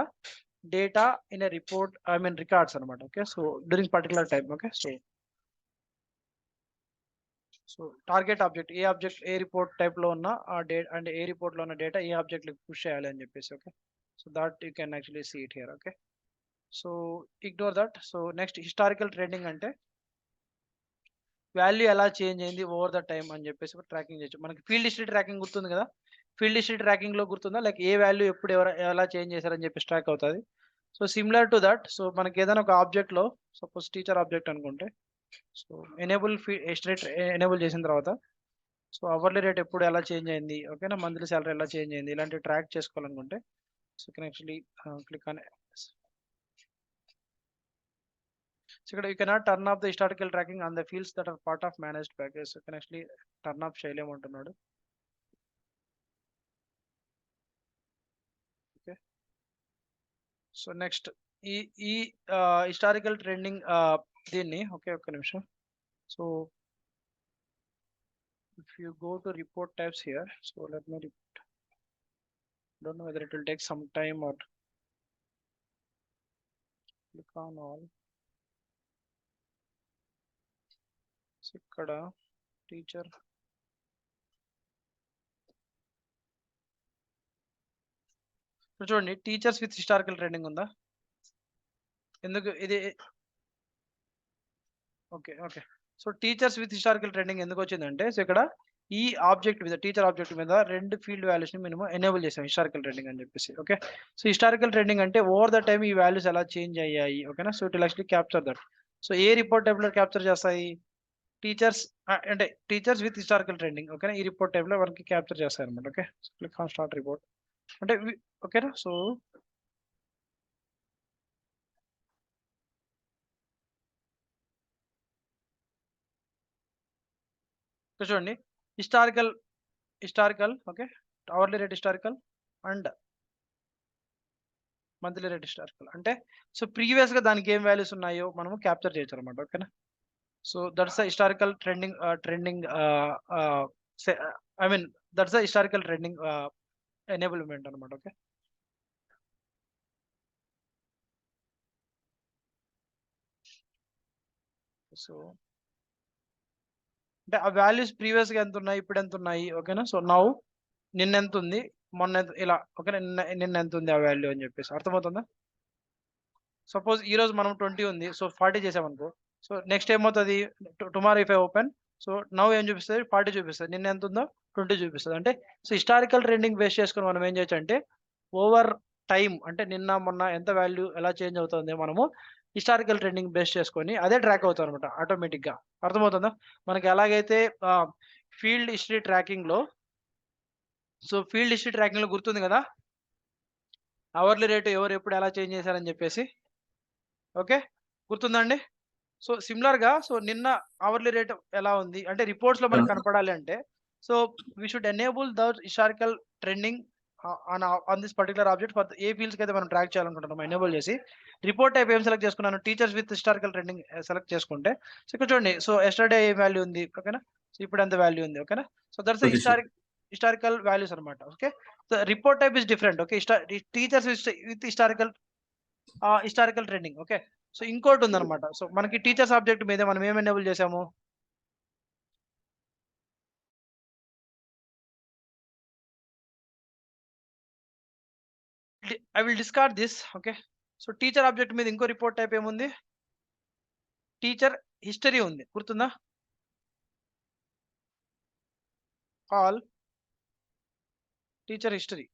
data in a report, I mean records anamata. Okay, so during particular time. Okay, so target object a report type lo unna date and a report lo unna data e object like push cheyali ani cheppesi. Okay, so that you can actually see it here. Okay, so ignore that. So next historical trending అంటే value ఎలా change అయింది over the time అని చెప్పేసి tracking చేయొచ్చు. మనకి field history tracking గుర్తుంది కదా, field history tracking లో గుర్తుందా, లైక్ ఏ వాల్యూ ఎప్పుడు ఎలా చేంజ్ చేశారని చెప్పేసి ట్రాక్ అవుతుంది. So similar to that, so మనకి ఏదైనా ఒక ఆబ్జెక్ట్ లో సపోజ్ టీచర్ ఆబ్జెక్ట్ అనుకుంటే, సో ఎనేబుల్ హిస్టరీ ఎనేబుల్ చేసిన తర్వాత సో అవర్లీ రేట్ ఎప్పుడు ఎలా చేంజ్ అయింది, ఓకేనా, మంత్లీ సాలరీ ఎలా చేంజ్ అయింది, ఇలాంటి ట్రాక్ చేసుకోవాలనుకుంటే so can actually click on. So ఇక్కడ you cannot turn off the historical tracking on the fields that are part of managed package. So can actually turn off చేయలేమంటున్నాడు. Okay, so next ఈ ఈ historical trending దీన్ని, okay ఒక్క నిమిషం. So if you go to report types here, so let me don't know whether it will take some time or click on all. So ikkada teacher, so చూడండి teachers with historical trending ఉందా, ఎందుకు ఇది, okay okay. So teachers with historical trending ఎందుకు వచ్చిందంటే, so ఇక్కడ ఈ object మీద, teacher object మీద 2 ఫీల్డ్ వాల్యూస్ ని మేము ఎనేబుల్ చేసాం హిస్టారికల్ ట్రెండింగ్ అని చెప్పేసి. ఓకే, సో హిస్టారికల్ ట్రెండింగ్ అంటే ఓవర్ ద టైమ్ ఈ వాల్యూస్ ఎలా చేంజ్ అయ్యాయి, ఓకేనా. So it will actually capture that. So A report type లో క్యాప్చర్ చేస్తాయి, టీచర్స్ అంటే టీచర్స్ విత్ హిస్టారికల్ ట్రెండింగ్, ఓకేనా, ఈ రిపోర్ట్ టైప్ లో మనకి క్యాప్చర్ చేస్తాయి అనమాట. Okay, click on start report అంటే ఓకేనా. సో చూడండి historical okay, hourly rate historical and monthly rate historical అంటే సో ప్రీవియస్ గా దానికి ఏం వాల్యూస్ ఉన్నాయో మనము క్యాప్చర్ చేయొచ్చు అనమాట. ఓకేనా, so that's the historical trending I mean that's the historical trending enablement అనమాట. ఓకే, సో అంటే ఆ వాల్యూస్ ప్రీవియస్ గా ఎంత ఉన్నాయి, ఇప్పుడు ఎంత ఉన్నాయి, ఓకేనా. సో నౌ నిన్న ఎంత ఉంది, మొన్న ఇలా, ఓకేనా, నిన్న ఎంత ఉంది ఆ వాల్యూ అని చెప్పేసి అర్థమవుతుందా. సపోజ్ ఈ రోజు మనం 20 ఉంది, సో 40 చేసామనుకో, సో నెక్స్ట్ ఏమవుతుంది, tomorrow if I open, so now ఏం చూపిస్తుంది, 40 చూపిస్తుంది, నిన్న ఎంత ఉందో 20 చూపిస్తుంది. అంటే సో హిస్టారికల్ ట్రెండింగ్ బేస్ చేసుకుని మనం ఏం చేయొచ్చు అంటే ఓవర్ టైం, అంటే నిన్న మొన్న ఎంత వాల్యూ ఎలా చేంజ్ అవుతుంది మనము హిస్టారికల్ ట్రెండింగ్ బేస్ చేసుకొని అదే ట్రాక్ అవుతాం అనమాట ఆటోమేటిక్ గా. అర్థమవుతుందా, మనకి ఎలాగైతే ఫీల్డ్ హిస్టరీ ట్రాకింగ్ లో, సో ఫీల్డ్ హిస్టరీ ట్రాకింగ్ లో గుర్తుంది కదా అవర్లీ రేటు ఎవరు ఎప్పుడు ఎలా చేంజ్ చేశారని చెప్పేసి, ఓకే గుర్తుందండి. సో సిమిలర్ గా సో నిన్న అవర్లీ రేట్ ఎలా ఉంది అంటే రిపోర్ట్స్ లో మనకు కనపడాలి అంటే, so we should enable the historical trending on this particular object for a fields కి అయితే మనం ట్రాక్ చేయాలనుకుంటున్నాం ఎనేబుల్ చేసి. రిపోర్ట్ టైప్ ఏం సెలెక్ట్ చేసుకున్నాను, teachers with historical trending select చేసుకుంటే, సో ఇక్కడ చూడండి, సో ఎస్టర్డే ఏ వాల్యూ ఉంది, ఓకేనా, సో ఇప్పుడు ఎంత వాల్యూ ఉంది, ఓకేనా. సో దట్స్ హిస్టారికల్ వాల్యూస్ అనమాట. Okay, so report type is different. Okay, teachers with historical trending. Okay, so ఇంకోటి ఉందన్నమాట. సో మనకి టీచర్స్ ఆబ్జెక్ట్ మీద మనం ఏం ఎనేబుల్ చేసాము, I will discard this. Okay, so teacher object మీద ఇంకో రిపోర్ట్ టైప్ ఏముంది, టీచర్ హిస్టరీ ఉంది, గుర్తుందా, ఆల్ టీచర్ హిస్టరీ.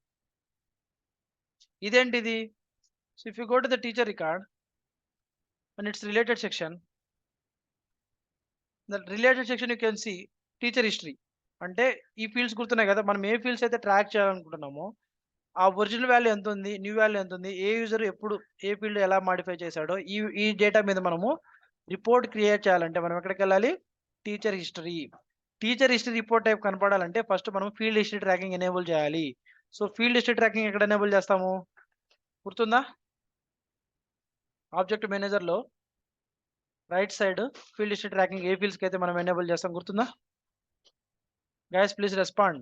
ఇదేంటిది, so if you go to the teacher record and it's related section, the related section you can see teacher history. అంటే ఈ fields గుర్తున్నాయి కదా, మనం ఏ ఫీల్డ్స్ అయితే ట్రాక్ చేయాలనుకుంటున్నామో ఆ ఒరిజినల్ వాల్యూ ఎంత ఉంది, న్యూ వాల్యూ ఎంత ఉంది, ఏ యూజర్ ఎప్పుడు ఏ ఫీల్డ్ ఎలా మాడిఫై చేశాడో ఈ డేటా మీద మనము రిపోర్ట్ క్రియేట్ చేయాలంటే మనం ఎక్కడికి వెళ్ళాలి, teacher history. Teacher history report type కనపడాలంటే ఫస్ట్ మనం ఫీల్డ్ హిస్టరీ ట్రాకింగ్ ఎనేబుల్ చేయాలి. సో ఫీల్డ్ హిస్టరీ ట్రాకింగ్ ఎక్కడ ఎనేబుల్ చేస్తాము, గుర్తుందా, ఆబ్జెక్ట్ మేనేజర్ లో right side field history tracking ఏ ఫీల్డ్స్ కి అయితే మనం ఎనేబుల్ చేస్తాం, గుర్తుందా గైస్, ప్లీజ్ రెస్పాండ్.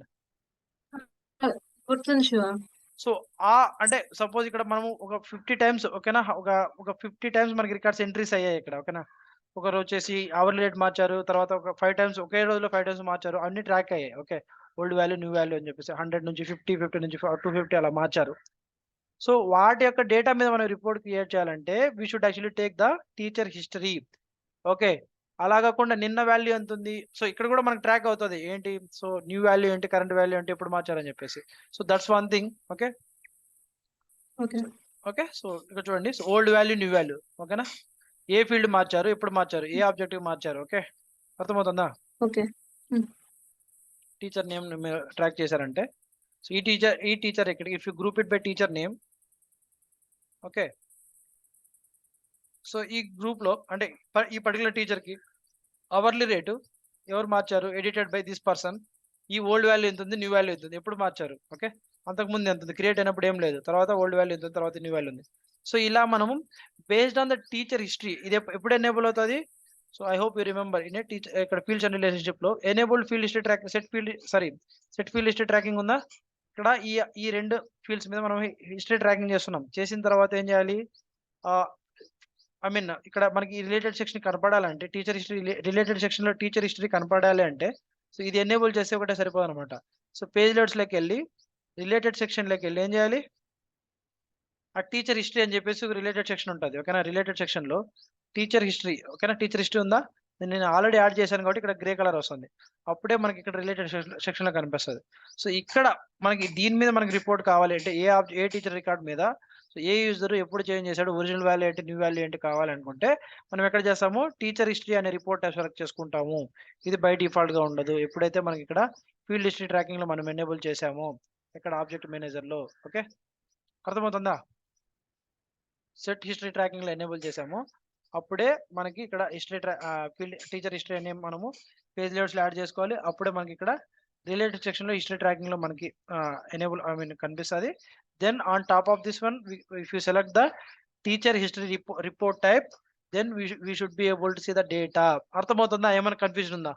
గుర్తుంది శివ. సో అంటే సపోజ్ ఇక్కడ మనము ఒక 50 టైమ్స్, ఓకేనా, ఒక 50 టైమ్స్ మనకి రికార్డ్స్ ఎంట్రీస్ అయ్యాయి ఇక్కడ, ఓకేనా. ఒక రోజు వచ్చేసి అవర్లీ రేట్ మార్చారు, తర్వాత ఒక 5 టైమ్స్, ఒకే రోజులో 5 టైమ్స్ మార్చారు, అన్ని ట్రాక్ అయ్యాయి. Okay, old value new value అని చెప్పేసి 100 నుంచి 50, 50 నుంచి 250 అలా మార్చారు. సో వాటి యొక్క డేటా మీద మనం రిపోర్ట్ క్రియేట్ చేయాలంటే we should actually take the teacher history. Okay, అలా కాకుండా నిన్న వాల్యూ ఎంత ఉంది, సో ఇక్కడ కూడా మనకు ట్రాక్ అవుతుంది ఏంటి, సో న్యూ వాల్యూ ఏంటి, కరెంట్ వాల్యూ ఏంటి, ఎప్పుడు మార్చారని చెప్పేసి. So that's one thing. Okay okay. Okay so ఇక్కడ చూడండి, so old value new value. ఓకేనా, ఏ ఫీల్డ్ మార్చారు, ఎప్పుడు మార్చారు, ఏ ఆబ్జెక్టివ్ మార్చారు. ఓకే, అర్థమవుతుందా? ఓకే. టీచర్ నేమ్ మీరు ట్రాక్ చేశారంటే, సో ఈ టీచర్ ఇక్కడ if you group it by teacher name. Okay, so ఈ గ్రూప్ లో అంటే ఈ పర్టికులర్ టీచర్ కి అవర్లీ రేటు ఎవరు మార్చారు, ఎడిటెడ్ బై దిస్ పర్సన్. ఈ ఓల్డ్ వాల్యూ ఎంత ఉంది, న్యూ వాల్యూ ఎంత ఉంది, ఎప్పుడు మార్చారు. ఓకే, అంతకుముందు ఎంత ఉంది, క్రియేట్ అయినప్పుడు ఏం లేదు, తర్వాత ఓల్డ్ వాల్యూ ఎంత ఉంది, తర్వాత న్యూ వాల్యూ ఉంది. సో ఇలా మనము based on the teacher history ఇది ఎప్పుడు ఎనేబుల్ అవుతుంది. So I hope you remember in a teacher ఇక్కడ ఫీల్డ్స్ అండ్ రిలేషన్షిప్ లో enabled field history track set field history tracking ఉందా. ఇక్కడ ఈ రెండు ఫీల్డ్స్ మీద మనం హిస్టరీ ట్రాకింగ్ చేస్తున్నాం. చేసిన తర్వాత ఏం చేయాలి, ఐ మీన్ ఇక్కడ మనకి రిలేటెడ్ సెక్షన్ కనపడాలంటే టీచర్ హిస్టరీ రిలేటెడ్ సెక్షన్ లో టీచర్ హిస్టరీ కనపడాలి అంటే సో ఇది ఎనేబుల్ చేస్తే ఒకటే సరిపోదు అనమాట. సో పేజ్ లోడ్స్ లోకి వెళ్ళి రిలేటెడ్ సెక్షన్ లోకి వెళ్ళి ఏం చేయాలి, ఆ టీచర్ హిస్టరీ అని చెప్పేసి ఒక రిలేటెడ్ సెక్షన్ ఉంటుంది. ఓకేనా, రిలేటెడ్ సెక్షన్ లో టీచర్ హిస్టరీ. ఓకేనా, టీచర్ హిస్టరీ ఉందా, నేను ఆల్రెడీ యాడ్ చేశాను కాబట్టి ఇక్కడ గ్రే కలర్ వస్తుంది. అప్పుడే మనకి ఇక్కడ రిలేటెడ్ సెక్షన్ లో కనిపిస్తుంది. సో ఇక్కడ మనకి దీని మీద మనకి రిపోర్ట్ కావాలి అంటే ఏ టీచర్ రికార్డ్ మీద, సో ఏ యూజర్ ఎప్పుడు చేంజ్ చేశాడు, ఒరిజినల్ వాల్యూ ఏంటి, న్యూ వాల్యూ ఏంటి కావాలనుకుంటే మనం ఎక్కడ చేస్తాము, టీచర్ హిస్టరీ అనే రిపోర్ట్ సెలెక్ట్ చేసుకుంటాము. ఇది బై డిఫాల్ట్ గా ఉండదు. ఎప్పుడైతే మనకి ఇక్కడ ఫీల్డ్ హిస్టరీ ట్రాకింగ్ లో మనం ఎనేబుల్ చేసాము ఇక్కడ ఆబ్జెక్ట్ మేనేజర్ లో. ఓకే, అర్థమవుతుందా, సెట్ హిస్టరీ ట్రాకింగ్ లో ఎనేబుల్ చేసాము అప్పుడే మనకి ఇక్కడ హిస్టరీ ఫీల్డ్ టీచర్ హిస్టరీ అనే మనము పేజ్ లేఅవుట్స్ లో యాడ్ చేసుకోవాలి. అప్పుడే మనకి ఇక్కడ రిలేటెడ్ సెక్షన్ లో హిస్టరీ ట్రాకింగ్ లో మనకి ఎనేబుల్ కనిపిస్తుంది. Then on top of this one if you select the teacher history report type then we should be able to see the data. అర్థమవుతుందా, ఏమైనా కన్ఫ్యూజన్ ఉందా?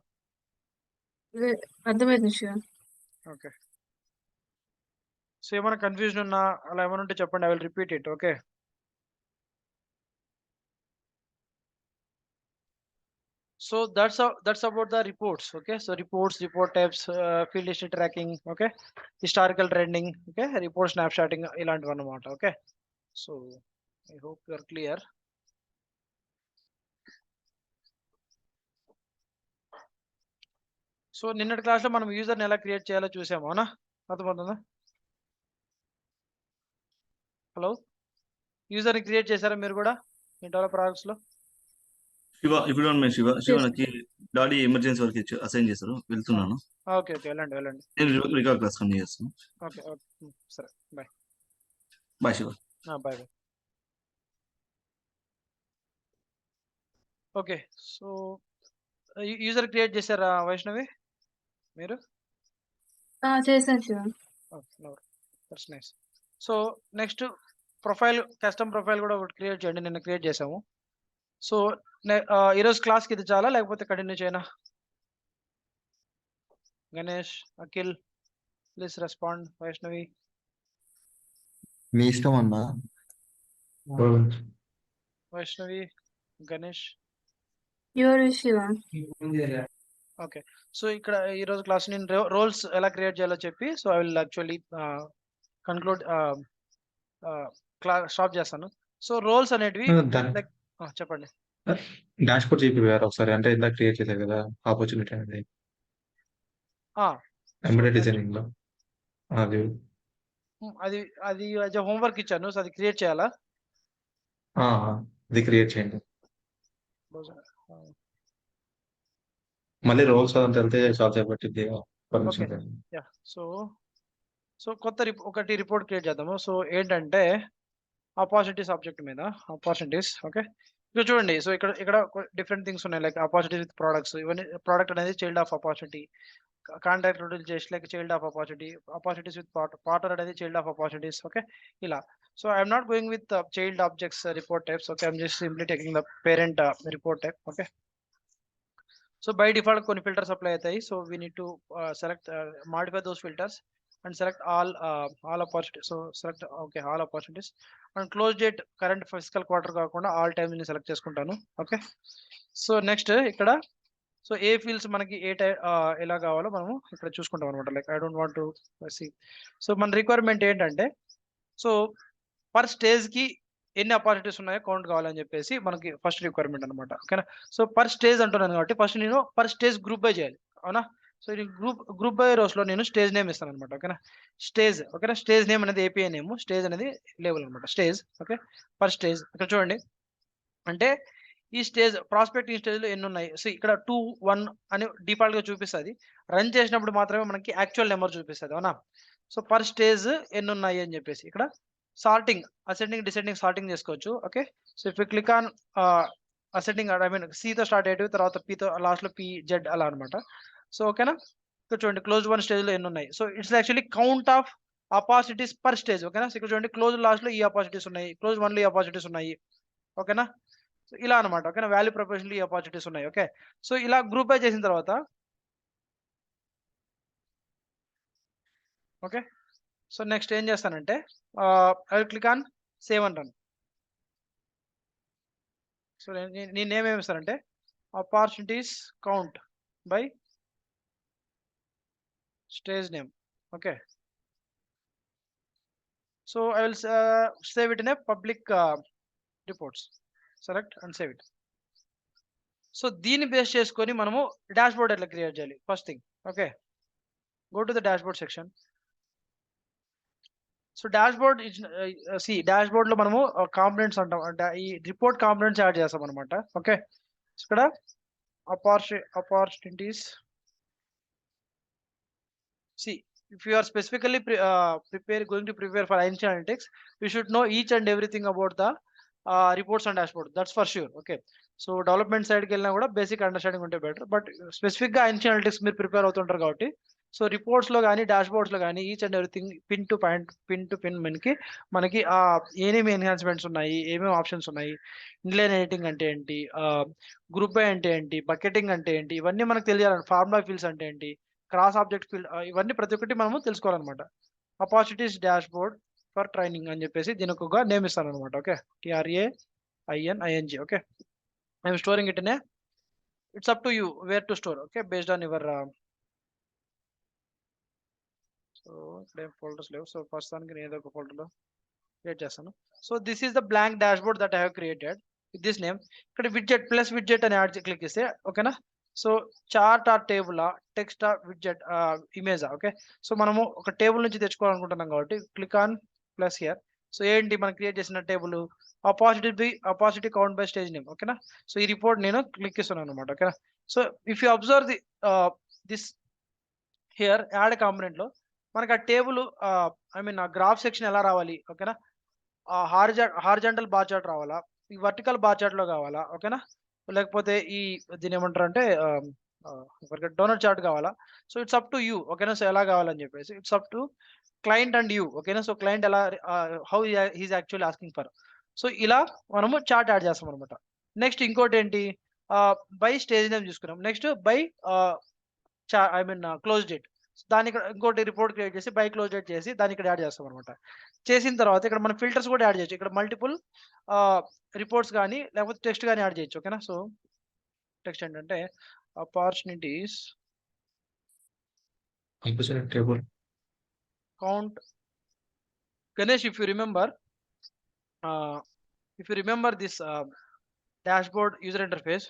అర్థమైంది శివ. ఓకే, సో ఏమైనా confusion ఉన్నా అలా ఏమైనా ఉంటే చెప్పండి, I will repeat it. Okay, so that's about the reports. Okay, so reports, report types, field history tracking. Okay, historical trending. Okay, report snapshotting ilanti annamata. Okay, so I hope you are clear. So నిన్నటి class లో మనం user ని ఎలా create చేయాలో చూసాము. అవునా, అర్థమవుతుందా? Hello, user ని క్రియేట్ చేశారా మీరు కూడా మీ డెవలప్ ప్రాజెక్ట్స్ లో? శివ ఇప్పుడు శివ నాకు డాడీ ఎమర్జెన్సీ వర్క్ అసైన్ చేశారు, వెళ్తున్నాను. ఓకే ఓకే, వెళ్ళండి వెళ్ళండి. నేను రికార్డ్ క్లాస్ కంటిన్యూ చేస్తాను. ఓకే ఓకే, సరే, bye bye Shiva. Bye bye. Okay, so user create చేశారా వైష్ణవి మీరు? చేశాను Shiva. That's nice. So next profile, custom profile కూడా ఒకటి క్రియేట్ చేయండి. నిన్న క్రియేట్ చేసాము. సో ఈరోజు క్లాస్కి ఇది చాలా, లేకపోతే కంటిన్యూ చేయనా? Ganesh, Akhil, please respond. వైష్ణవి, మీ ఇష్టం అన్నా. Vaishnavi, Ganesh. Your Shiva. Okay, so ఇక్కడ ఈరోజు క్లాస్ నేను రోల్స్ ఎలా క్రియేట్ చేయాలో చెప్పి, so I will actually conclude class stop చేస్తాను. సో రోల్స్ అనేటివి లైక్ చెప్పండి. డాష్ బోర్డ్ చూపివారు ఒకసారి, అంటే ఇందాక క్రియేట్ చేశారు కదా ఆపర్చునిటీ అనేది ఎంబెడెడ్ డిజైనింగ్ లో. అది అది అది హోంవర్క్ ఇచ్చాను, సో అది క్రియేట్ చేయాలా? అది క్రియేట్ చేయండి. మళ్ళీ రోల్స్ అదంతా వెళ్తే చాలా సేపు పట్టిద్ది. సో కొత్త ఒకటి రిపోర్ట్ క్రియేట్ చేద్దాము. సో ఏంటంటే ఆపర్చునిటీస్ ఆబ్జెక్ట్ మీద ఆపర్చునిటీస్. ఓకే, ఇక్కడ చూడండి. సో ఇక్కడ డిఫరెంట్ థింగ్స్ ఉన్నాయి, లైక్ ఆపర్చునిటీస్ విత్ ప్రోడక్ట్స్. ఇవన్నీ ప్రోడక్ట్ అనేది చైల్డ్ ఆఫ్ ఆపర్చునిటీ, కాంట్రాక్ట్ చేసి like child of opportunity, opportunities with partner అనేది చైల్డ్ ఆఫ్ ఆపర్చునిటీస్. ఓకే, ఇలా. So I'm not going with child objects report types. Okay, I'm just simply taking the parent report type. Okay, so by default కొన్ని filters apply అవుతాయి. So we need to select modify those filters and select all opportunities. So select okay all opportunities and close date current fiscal quarter కాకుండా all times ని select చేసుకుంటాను. Okay, so next ఇక్కడ so ఏ fields మనకి ఏ ఎలా కావాలో మనము ఇక్కడ చూసుకుంటాం అనమాట. Like I don't want to see. So మన రిక్వైర్మెంట్ ఏంటంటే, సో పర్ స్టేజ్కి ఎన్ని ఆపర్చునిటీస్ ఉన్నాయో కౌంట్ కావాలని చెప్పేసి మనకి ఫస్ట్ రిక్వైర్మెంట్ అనమాట. ఓకేనా. సో పర్ స్టేజ్ అంటున్నాను కాబట్టి ఫస్ట్ నేను పర్ స్టేజ్ గ్రూప్ బై చేయాలి. అవునా. సో ఇది గ్రూప్ బై రోస్లో నేను స్టేజ్ నేమ్ ఇస్తాను అనమాట. ఓకేనా. స్టేజ్. ఓకేనా. స్టేజ్ నేమ్ అనేది ఏపీఐ నేమ్, స్టేజ్ అనేది లేబుల్ అనమాట. స్టేజ్. ఓకే. పర్ స్టేజ్ ఇక్కడ చూడండి, అంటే ఈ స్టేజ్ ప్రాస్పెక్టింగ్ స్టేజ్లో ఎన్ని ఉన్నాయి. సో ఇక్కడ 2, 1 అని డిఫాల్ట్గా చూపిస్తుంది. రన్ చేసినప్పుడు మాత్రమే మనకి యాక్చువల్ నెంబర్ చూపిస్తుంది. అవునా. సో పర్ స్టేజ్ ఎన్ని ఉన్నాయి అని చెప్పేసి ఇక్కడ సార్టింగ్, అసెండింగ్ డిసెండింగ్ సార్టింగ్ చేసుకోవచ్చు. Okay. So if you click on ascending, I mean సితో స్టార్ట్ అయ్యేటివి, తర్వాత పితో లాస్ట్లో PZ అలా అనమాట. సో ఓకేనా. ఇక్కడ చూడండి క్లోజ్ 1 స్టేజ్లో ఎన్ని ఉన్నాయి. So it's actually count of opportunities per stage. ఓకేనా. సో ఇక్కడ చూడండి క్లోజ్ లాస్ట్లో ఈ ఆపర్చునిటీస్ ఉన్నాయి, క్లోజ్ 1లో ఈ ఆపర్చునిటీస్ ఉన్నాయి. ఓకేనా. సో ఇలా అనమాట. ఓకేనా. వాల్యూ ప్రొపోర్షన్లో ఈ ఆపర్చునిటీస్ ఉన్నాయి. ఓకే. సో ఇలా గ్రూప్ బై చేసిన తర్వాత ఓకే. సో నెక్స్ట్ ఏం చేస్తానంటే I will click on save and run. So నేను నేమ్ ఏమి ఇస్తానంటే opportunities count by stage name. Okay. So I will save it in A public reports. Select and save it. So దీన్ని base చేసుకొని మనము dash board ఎట్లా create చేయాలి. First thing, okay, go to the dash board section. So dash board dash board లో మనము components అంటాం, ఈ report components add చేస్తాం అనమాట. ఓకే. ఇక్కడ opportunities, if you are specifically going to prepare for INC analytics, you should know each and everything about the reports and dashboard. That's for sure. Okay. So development side కి వెళ్ళినా కూడా basic understanding ఉంటే better. But specific గా INC analytics మీరు prepare అవుతుంటారు కాబట్టి so reports లో కానీ డాష్ బోర్డ్స్ లో కానీ each and everything pin to pin మనకి ఏమేమి ఎన్హాన్స్మెంట్స్ ఉన్నాయి, ఏమేమి ఆప్షన్స్ ఉన్నాయి, ఇన్లైన్ ఎడిటింగ్ అంటే ఏంటి, గ్రూప్ బై అంటే ఏంటి, బకెటింగ్ అంటే ఏంటి, ఇవన్నీ మనకు తెలియాలి. ఫార్ములా ఫీల్డ్స్ అంటే ఏంటి, క్రాస్ ఆబ్జెక్ట్ ఫీల్డ్, ఇవన్నీ ప్రతి ఒక్కటి మనము తెలుసుకోవాలన్నమాట. Opportunities dashboard for training అని చెప్పేసి దీనికి ఒక నేమ్ ఇస్తాను అనమాట. Okay. TRAINING. Okay. I'm storing it in a, it's up to you where to store. Okay. Based on your so ఇక్కడ ఫోల్డర్స్ లేవు. సో ప్రస్తుతానికి నేను ఏదో ఒక ఫోల్డర్లో క్రియేట్ చేస్తాను. So this is the blank dashboard that I have created with this name. ఇక్కడ widget అని యాడ్ క్లిక్ చేస్తే ఓకేనా. So chart are table, text widget, image. Okay. So మనము ఒక టేబుల్ నుంచి తెచ్చుకోవాలనుకుంటున్నాం కాబట్టి click on plus here. So ఏంటి మనం క్రియేట్ చేసిన table opportunity count by stage name. ఓకేనా. సో ఈ రిపోర్ట్ నేను క్లిక్ ఇస్తున్నాను అనమాట. ఓకేనా. So if you observe this here add component లో మనకి ఆ టేబుల్ ఐ మీన్ ఆ గ్రాఫ్ సెక్షన్ ఎలా రావాలి. ఓకేనా. హారిజాంటల్ బార్ చార్ట్ రావాలా, ఈ వర్టికల్ బార్ చార్ట్ లో కావాలా, ఓకేనా, లేకపోతే ఈ దీని ఏమంటారు అంటే డోనట్ చార్ట్ కావాలా. So it's up to you. ఓకేనా. సో ఎలా కావాలని చెప్పేసి it's up to client and you. ఓకేనా. సో క్లయింట్ ఎలా, how he's actually asking for. So ఇలా మనము చార్ట్ యాడ్ చేస్తాం అనమాట. నెక్స్ట్ ఇంకోటి ఏంటి, బై స్టేజ్ నేమ్ చూసుకున్నాం. Next by I mean close date, దాన్ని ఇక్కడ ఇంకోటి రిపోర్ట్ క్రియేట్ చేసి బై క్లోజ్ డేట్ చేసి దాన్ని ఇక్కడ యాడ్ చేస్తాం అనమాట. చేసిన తర్వాత ఇక్కడ మనం ఫిల్టర్స్ కూడా యాడ్ చేయొచ్చు. ఇక్కడ మల్టిపుల్ రిపోర్ట్స్ కానీ లేకపోతే టెక్స్ట్ కానీ యాడ్ చేయొచ్చు. ఓకేనా. సో టెక్స్ట్ ఏంటంటే opportunities table count. Ganesh, if you remember this dashboard user interface,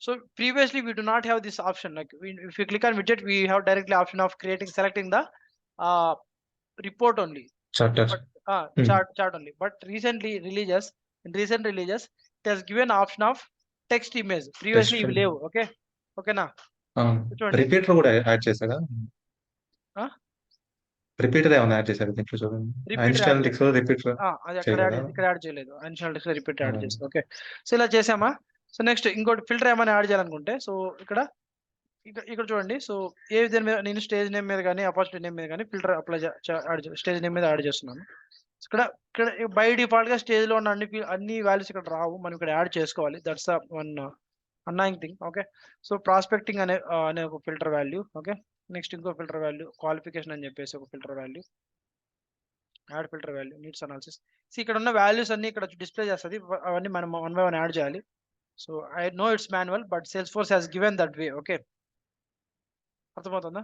so previously we do not have this option. Like if you click on widget, we have directly option of selecting the report only, charter. but chart only. But in recent releases it has given option of text image. Previously Text we leave. Okay na. చూడండి. Repeater కూడా add చేశారా? ఆ? Repeater ఏమైనా add చేశారు దీంట్లో? చూడండి. Repeater INC add analytics లో repeater అది అక్కడ చేయలేదా? ఇక్కడ యాడ్ చేయలేదు. ఇన్షియల్ రిపీట్ యాడ్ చేసి. ఓకే. సో ఇలా చేసామా. సో నెక్స్ట్ ఇంకోటి ఫిల్టర్ ఏమైనా యాడ్ చేయాలనుకుంటే సో ఇక్కడ చూడండి. సో ఏ విధంగా నేను స్టేజ్ నేమ్ మీద కానీ ఆపర్చునిటీ నేమ్ మీద కానీ ఫిల్టర్ అప్లై స్టేజ్ నేమ్ మీద యాడ్ చేస్తున్నాను. ఇక్కడ బై డిఫాల్ట్ గా స్టేజ్ లో ఉన్న అన్ని వాల్యూస్ ఇక్కడ రావు, మనం ఇక్కడ యాడ్ చేసుకోవాలి. That's one annoying thing. Okay. So prospecting అనే ఒక ఫిల్టర్ వాల్యూ. ఓకే. నెక్స్ట్ ఇంకో ఫిల్టర్ వాల్యూ క్వాలిఫికేషన్ అని చెప్పేసి ఒక filter value, add filter value, needs analysis. ఇక్కడ ఉన్న వాల్యూస్ అన్ని ఇక్కడ డిస్ప్లే చేస్తుంది. అవన్నీ మనం 1 by 1 యాడ్ చేయాలి. So I know it's manual but Salesforce has given that way. Okay. అర్థమవుతుందా?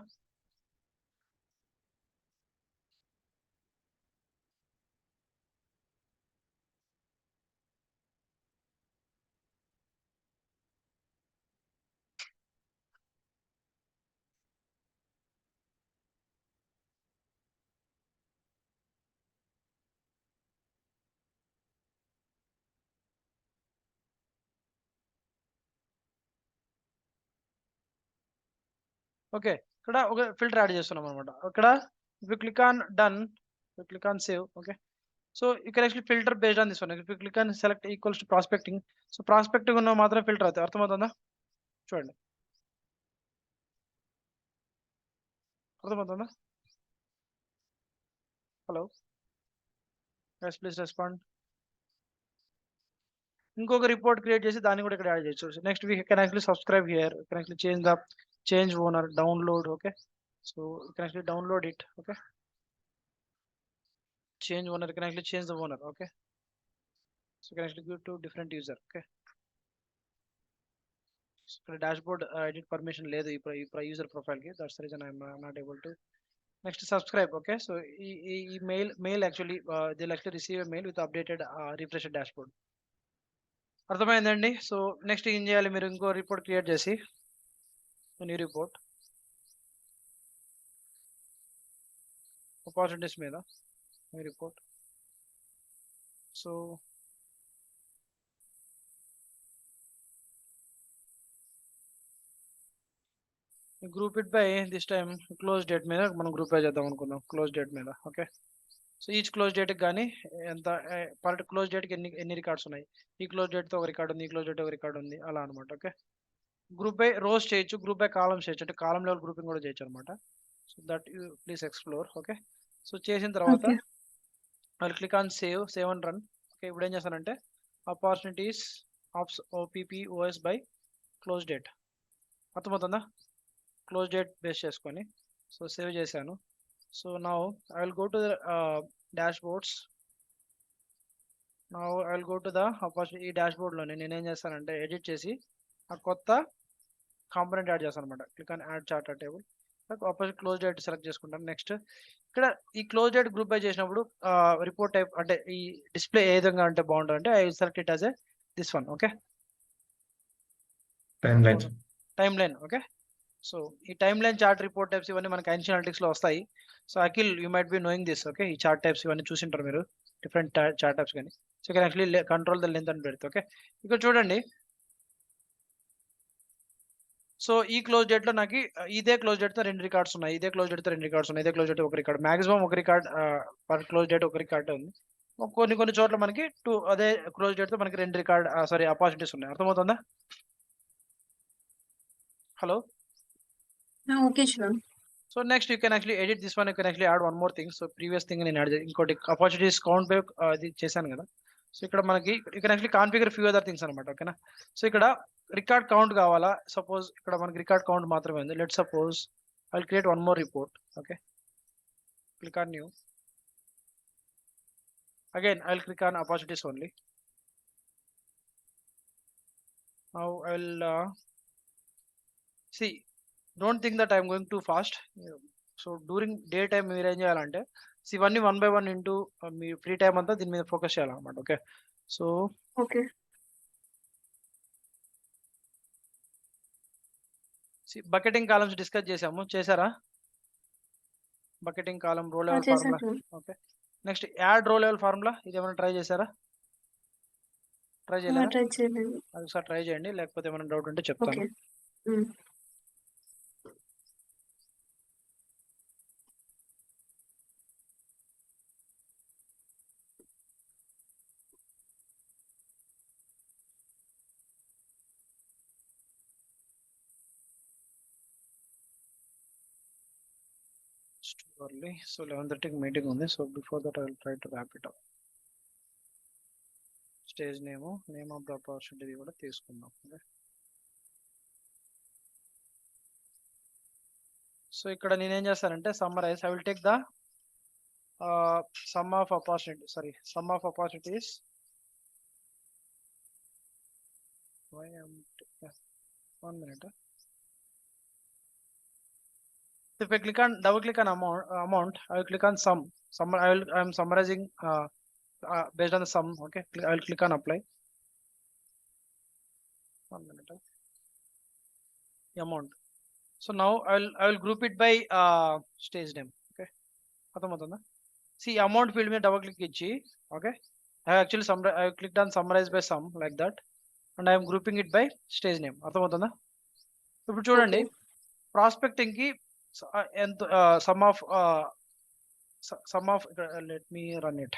ఓకే. ఇక్కడ ఒక ఫిల్టర్ యాడ్ చేస్తున్నాం అనమాట. ఇక్కడ if you click on done, you click on save. Okay. So you can actually filter based on this one. If you click on select equals to prospecting, so prospecting ఉన్న మాత్రం filter అవుతాయి. అర్థమవుతుందా? చూడండి. అర్థమవుతుందా? Hello, yes please respond. ఇంకొక report create చేసి దాన్ని కూడా ఇక్కడ యాడ్ చేయొచ్చు. Next we can actually subscribe here, can actually change owner, download. Okay. So you can actually download it. Okay. Change owner, you can actually change the owner. Okay. So you can actually go to different user. Okay. So ఇక్కడ dashboard edit permission లేదు ఈ user profile కి. That's the reason I'm not able to. Next subscribe. Okay. So ఈ mail actually they'll actually receive a mail with updated refreshed dashboard. అర్థమైందండి. So next ఏం చేయాలి, మీరు ఇంకో రిపోర్ట్ క్రియేట్ చేసి న్యూ రిపోర్ట్ ఆపర్చునిటీస్ మీద new report. So group it by this time close date మీద మనం గ్రూప్ బై చేద్దాం అనుకుందాం. క్లోజ్ డేట్ మీద. ఓకే. సో ఈచ్ క్లోజ్ డేట్కి కానీ ఎంత పర్ క్లోజ్ డేట్కి ఎన్ని రికార్డ్స్ ఉన్నాయి, ఈ క్లోజ్ డేట్తో ఒక రికార్డ్ ఉంది, ఈ క్లోజ్ డేట్ ఒక రికార్డ్ ఉంది, అలా అనమాట. ఓకే. గ్రూప్ బై రోస్ చేయొచ్చు, గ్రూప్ బై కాలమ్స్ చేయొచ్చు, అంటే కాలం లెవెల్ గ్రూపింగ్ కూడా చేయొచ్చు అనమాట. So that you please explore. Okay. So చేసిన తర్వాత ఓకే. వాళ్ళు click on save and run. Okay. ఇప్పుడు ఏం చేస్తానంటే opportunities OPP OS by close date. అర్థమవుతుందా? క్లోజ్ డేట్ బేస్ చేసుకొని సో సేవ్ చేశాను. So now I will go to the dashboards. Now I will go to the opportunity. ఈ డాష్బోర్డ్లోనే నేను ఏం చేస్తానంటే ఎడిట్ చేసి ఆ కొత్త కాంపోనెంట్ యాడ్ చేస్తాను అనమాట. Click on add chart table. Opportunity close date select చేసుకుంటాను. నెక్స్ట్ ఇక్కడ ఈ క్లోజ్ డేట్ గ్రూప్ బై చేసినప్పుడు రిపోర్ట్ టైప్ అంటే ఈ డిస్ప్లే ఏ విధంగా అంటే బాగుంటుంది అంటే I select it as a this one. Okay. Timeline. Timeline. Okay. So ఈ timeline chart report types ఇవన్నీ మనకి ఐన్షియన్ అనలిటిక్స్ లో వస్తాయి. So Akhil you might be knowing this. Okay. ఈ చార్ట్ టైప్స్ ఇవన్నీ చూసింటారు మీరు, డిఫరెంట్ చార్ట్ టైప్స్ కానీ. So can actually control the length and breadth. Okay. ఇక్కడ చూడండి. సో ఈ క్లోజ్ డేట్ లో నాకు ఇదే క్లోజ్ డేట్ తో 2 రికార్డ్స్ ఉన్నాయి, ఇదే క్లోజ్ డేట్ తో 2 రికార్డ్స్ ఉన్నాయి, ఇదే క్లోజ్ డేట్ ఒక రికార్డ్, మాక్సిమం ఒక రికార్డ్ పర్ క్లోజ్ డేట్ ఒక రికార్డ్ ఉంది. కొన్ని చోట్ల మనకి అదే క్లోజ్ డేట్ తో మనకి 2 రికార్డ్ ఆపర్చునిటీస్ ఉన్నాయి. అర్థమవుతుందా? Hello. Okay Shiva. So next you can actually edit this one. You can actually add one more thing. So previous thing నేను యాడ్ ఇంకోటి ఆపర్చునిటీస్ కౌంట్ బై అది చేశాను కదా. సో ఇక్కడ మనకి you can actually configure few other things అనమాట. ఓకేనా. So ఇక్కడ రికార్డ్ కౌంట్ కావాలా, సపోజ్ ఇక్కడ మనకి రికార్డ్ కౌంట్ మాత్రమే ఉంది. Let suppose I will create one more report. Okay. Click on new. Again I will click on opportunities only. Now I will see, don't think that I'm going too fast. So during day time మీరు ఏం చేయాలంటే ఇవన్నీ 1 by 1 into mu free time అంతా దీని మీద focus చేయాలన్నమాట. Okay. So okay. Bucketing columns discuss చేశారా? Bucketing కాలం రో లెవెల్ చేశాను formula. Shiva. Okay. Next add రో లెవెల్ ఫార్ములా, ఇది ఏమైనా ట్రై చేశారా? ట్రై చేయలేదా? ట్రై చేయలేదు. అది ఒకసారి ట్రై చేయండి, లేకపోతే ఏమైనా డౌట్ ఉంటే ఓకే. చెప్తాను. early. So 11:30 మీటింగ్ ఉంది. So before that I will try to wrap it up. Stage name of the opportunity కూడా తీసుకుందాం. ఓకే. సో ఇక్కడ నేనేం చేస్తానంటే summarise. I will take the sum of opportunities. Why I'm one minute. If I double click on amount, I will click on sum. I am summarizing based on the sum. Okay. I will click on apply. 1 minute. Amount. So now I will group it by stage name. Okay. అర్థమవుతుందా? See, amount field మీద double click ఇచ్చి, okay, I have clicked on summarize by sum like that, and I am grouping it by stage name. అర్థమవుతుందా? ఇప్పుడు చూడండి, prospecting కి ఎంత sum of let me run it.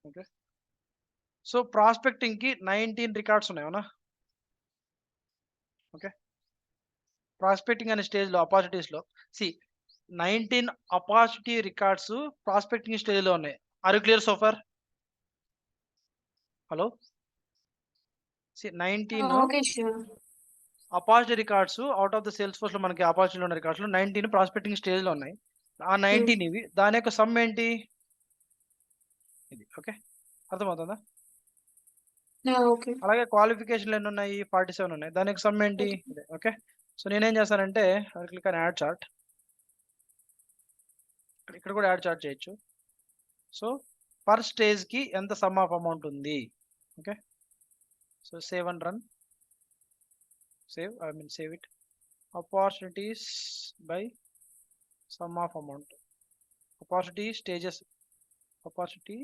Okay, so prospecting కి 19 records ఉన్నాయి అవునా. Okay, prospecting అనే stage లో ఆపర్చునిటీస్ లో 19 ఆపర్చునిటీ రికార్డ్స్ ప్రాస్పెక్టింగ్ స్టేజ్ లో ఉన్నాయి. Are you clear so far? Hello, 19 Okay, sure. Opportunity records out of the Salesforce లో మనకి అపార్చునిటీ ఉన్న రికార్డ్స్ లో 19 ప్రాస్పెక్టింగ్ స్టేజ్ లో ఉన్నాయి. ఆ 19 ఇవి, దాని యొక్క సమ్ ఏంటి ఇది. ఓకే, అర్థమవుతుందా? Okay. అలాగే క్వాలిఫికేషన్లు ఎన్ని ఉన్నాయి? 47 ఉన్నాయి. దాని యొక్క సమ్ ఏంటి ఇదే. ఓకే, సో నేనేం చేస్తానంటే క్లిక్ అని యాడ్ చార్ట్, ఇక్కడ కూడా యాడ్ చార్ట్ చేయొచ్చు. సో పర్ స్టేజ్ కి ఎంత సమ్ ఆఫ్ అమౌంట్ ఉంది. Okay, so save and run. Save it. Opportunities by some of amount. opportunity stages, opportunity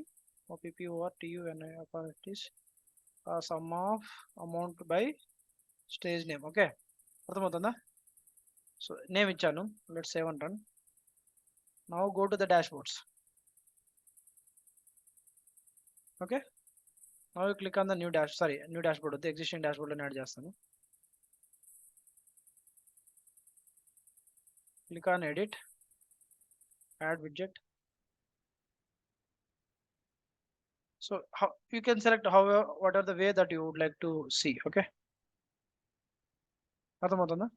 OPP over TU and opportunities sum of amount by stage name. Okay, అర్థమవుతుందా? So name ఇచ్చాను. Let's save and run. Now go to the dash boards. Okay, now you click on the new dash board వద్దు, existing dash board లో add చేస్తాను. Click on edit, add widget. So you can select whatever the way that you would like to see. Okay, అర్థమవుతుందా?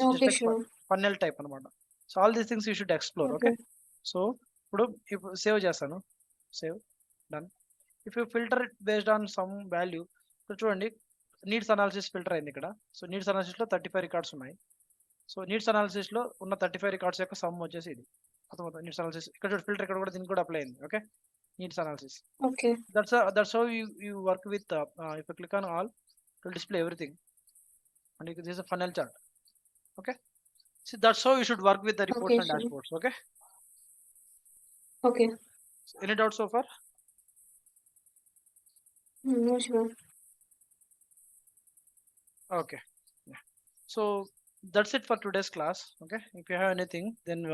Okay, sure. Funnel type అనమాట. So all these things you should explore. Okay, so ఇప్పుడు save చేస్తాను. Save, done. If you filter it based on some value, ఇక్కడ చూడండి needs analysis filter అయింది ఇక్కడ. So needs analysis లో 35 records ఉన్నాయి. So needs analysis లో ఉన్న 35 రికార్డ్స్ యొక్క సమ్ వచ్చేసి ఇది. అర్థమవుతుంది? నీడ్స్ అనాలిసిస్ ఇక్కడ చూడండి, ఫిల్టర్ ఇక్కడ కూడా దీనికి కూడా అప్లై అయింది. Okay, needs analysis. Okay. That's how you work with if you click on all, it will display everything, and this is a funnel chart. Okay, see, that's how you should work with the reports Okay, and sure. dashboards. Okay, Okay. any doubts so far? No, sure. Okay, yeah. So that's it for today's class. Okay, if you have anything, then